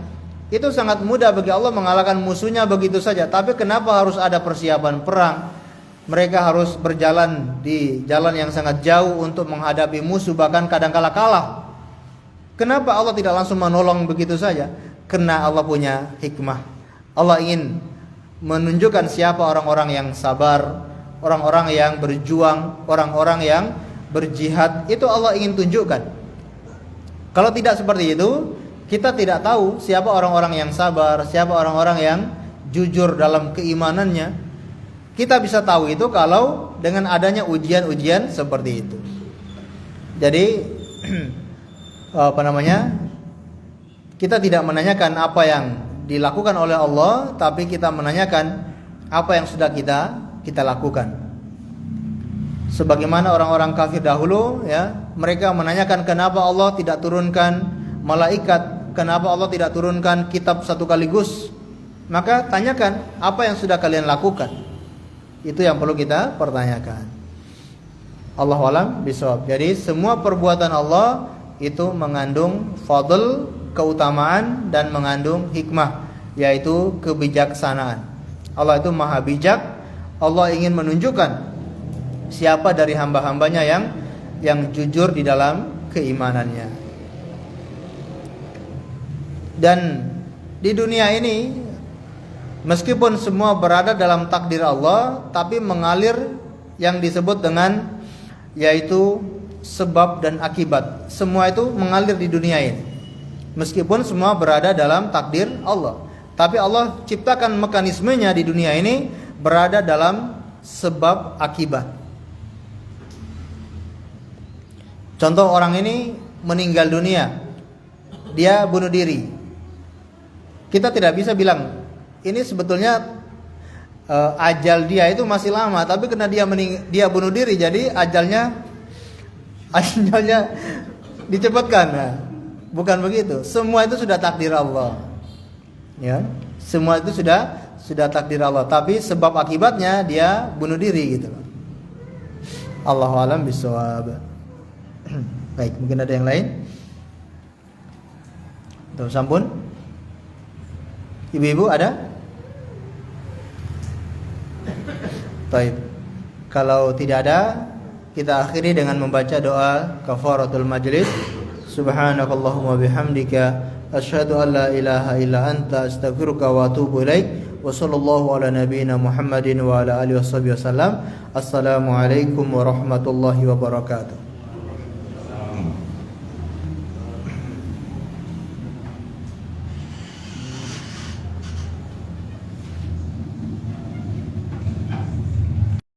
Itu sangat mudah bagi Allah mengalahkan musuhnya begitu saja. Tapi kenapa harus ada persiapan perang? Mereka harus berjalan di jalan yang sangat jauh untuk menghadapi musuh, bahkan kadang-kala kalah. Kenapa Allah tidak langsung menolong begitu saja? Karena Allah punya hikmah. Allah ingin menunjukkan siapa orang-orang yang sabar, orang-orang yang berjuang, orang-orang yang berjihad. Itu Allah ingin tunjukkan. Kalau tidak seperti itu, kita tidak tahu siapa orang-orang yang sabar, siapa orang-orang yang jujur dalam keimanannya. Kita bisa tahu itu kalau dengan adanya ujian-ujian seperti itu. Jadi kita tidak menanyakan apa yang dilakukan oleh Allah, tapi kita menanyakan apa yang sudah kita lakukan. Sebagaimana orang-orang kafir dahulu, ya, mereka menanyakan kenapa Allah tidak turunkan malaikat, kenapa Allah tidak turunkan kitab satu kaligus. Maka tanyakan apa yang sudah kalian lakukan. Itu yang perlu kita pertanyakan. Allahu a'lam bishawab. Jadi semua perbuatan Allah itu mengandung fadl, keutamaan, dan mengandung hikmah, yaitu kebijaksanaan. Allah itu maha bijak. Allah ingin menunjukkan siapa dari hamba-hambanya yang jujur di dalam keimanannya. Dan di dunia ini meskipun semua berada dalam takdir Allah, tapi mengalir yang disebut dengan yaitu sebab dan akibat. Semua itu mengalir di dunia ini. Meskipun semua berada dalam takdir Allah, tapi Allah ciptakan mekanismenya di dunia ini berada dalam sebab akibat. Contoh, orang ini meninggal dunia, dia bunuh diri. Kita tidak bisa bilang ini sebetulnya ajal dia itu masih lama, tapi karena dia bunuh diri, jadi ajalnya dicepatkan. Nah, bukan begitu. Semua itu sudah takdir Allah. Ya, semua itu sudah takdir Allah. Tapi sebab akibatnya dia bunuh diri gitu. Allahu a'lam bishawab. Baik, mungkin ada yang lain? Tuh, sampun. Ibu-ibu ada? Baik. Kalau tidak ada, kita akhiri dengan membaca doa kafaratul majlis. Subhanakallahumma bihamdika asyhadu an la ilaha illa anta astaghfiruka wa atubu ilaik. Wa sallallahu ala nabiyyina Muhammadin wa ala alihi wasallam. Assalamualaikum warahmatullahi wabarakatuh.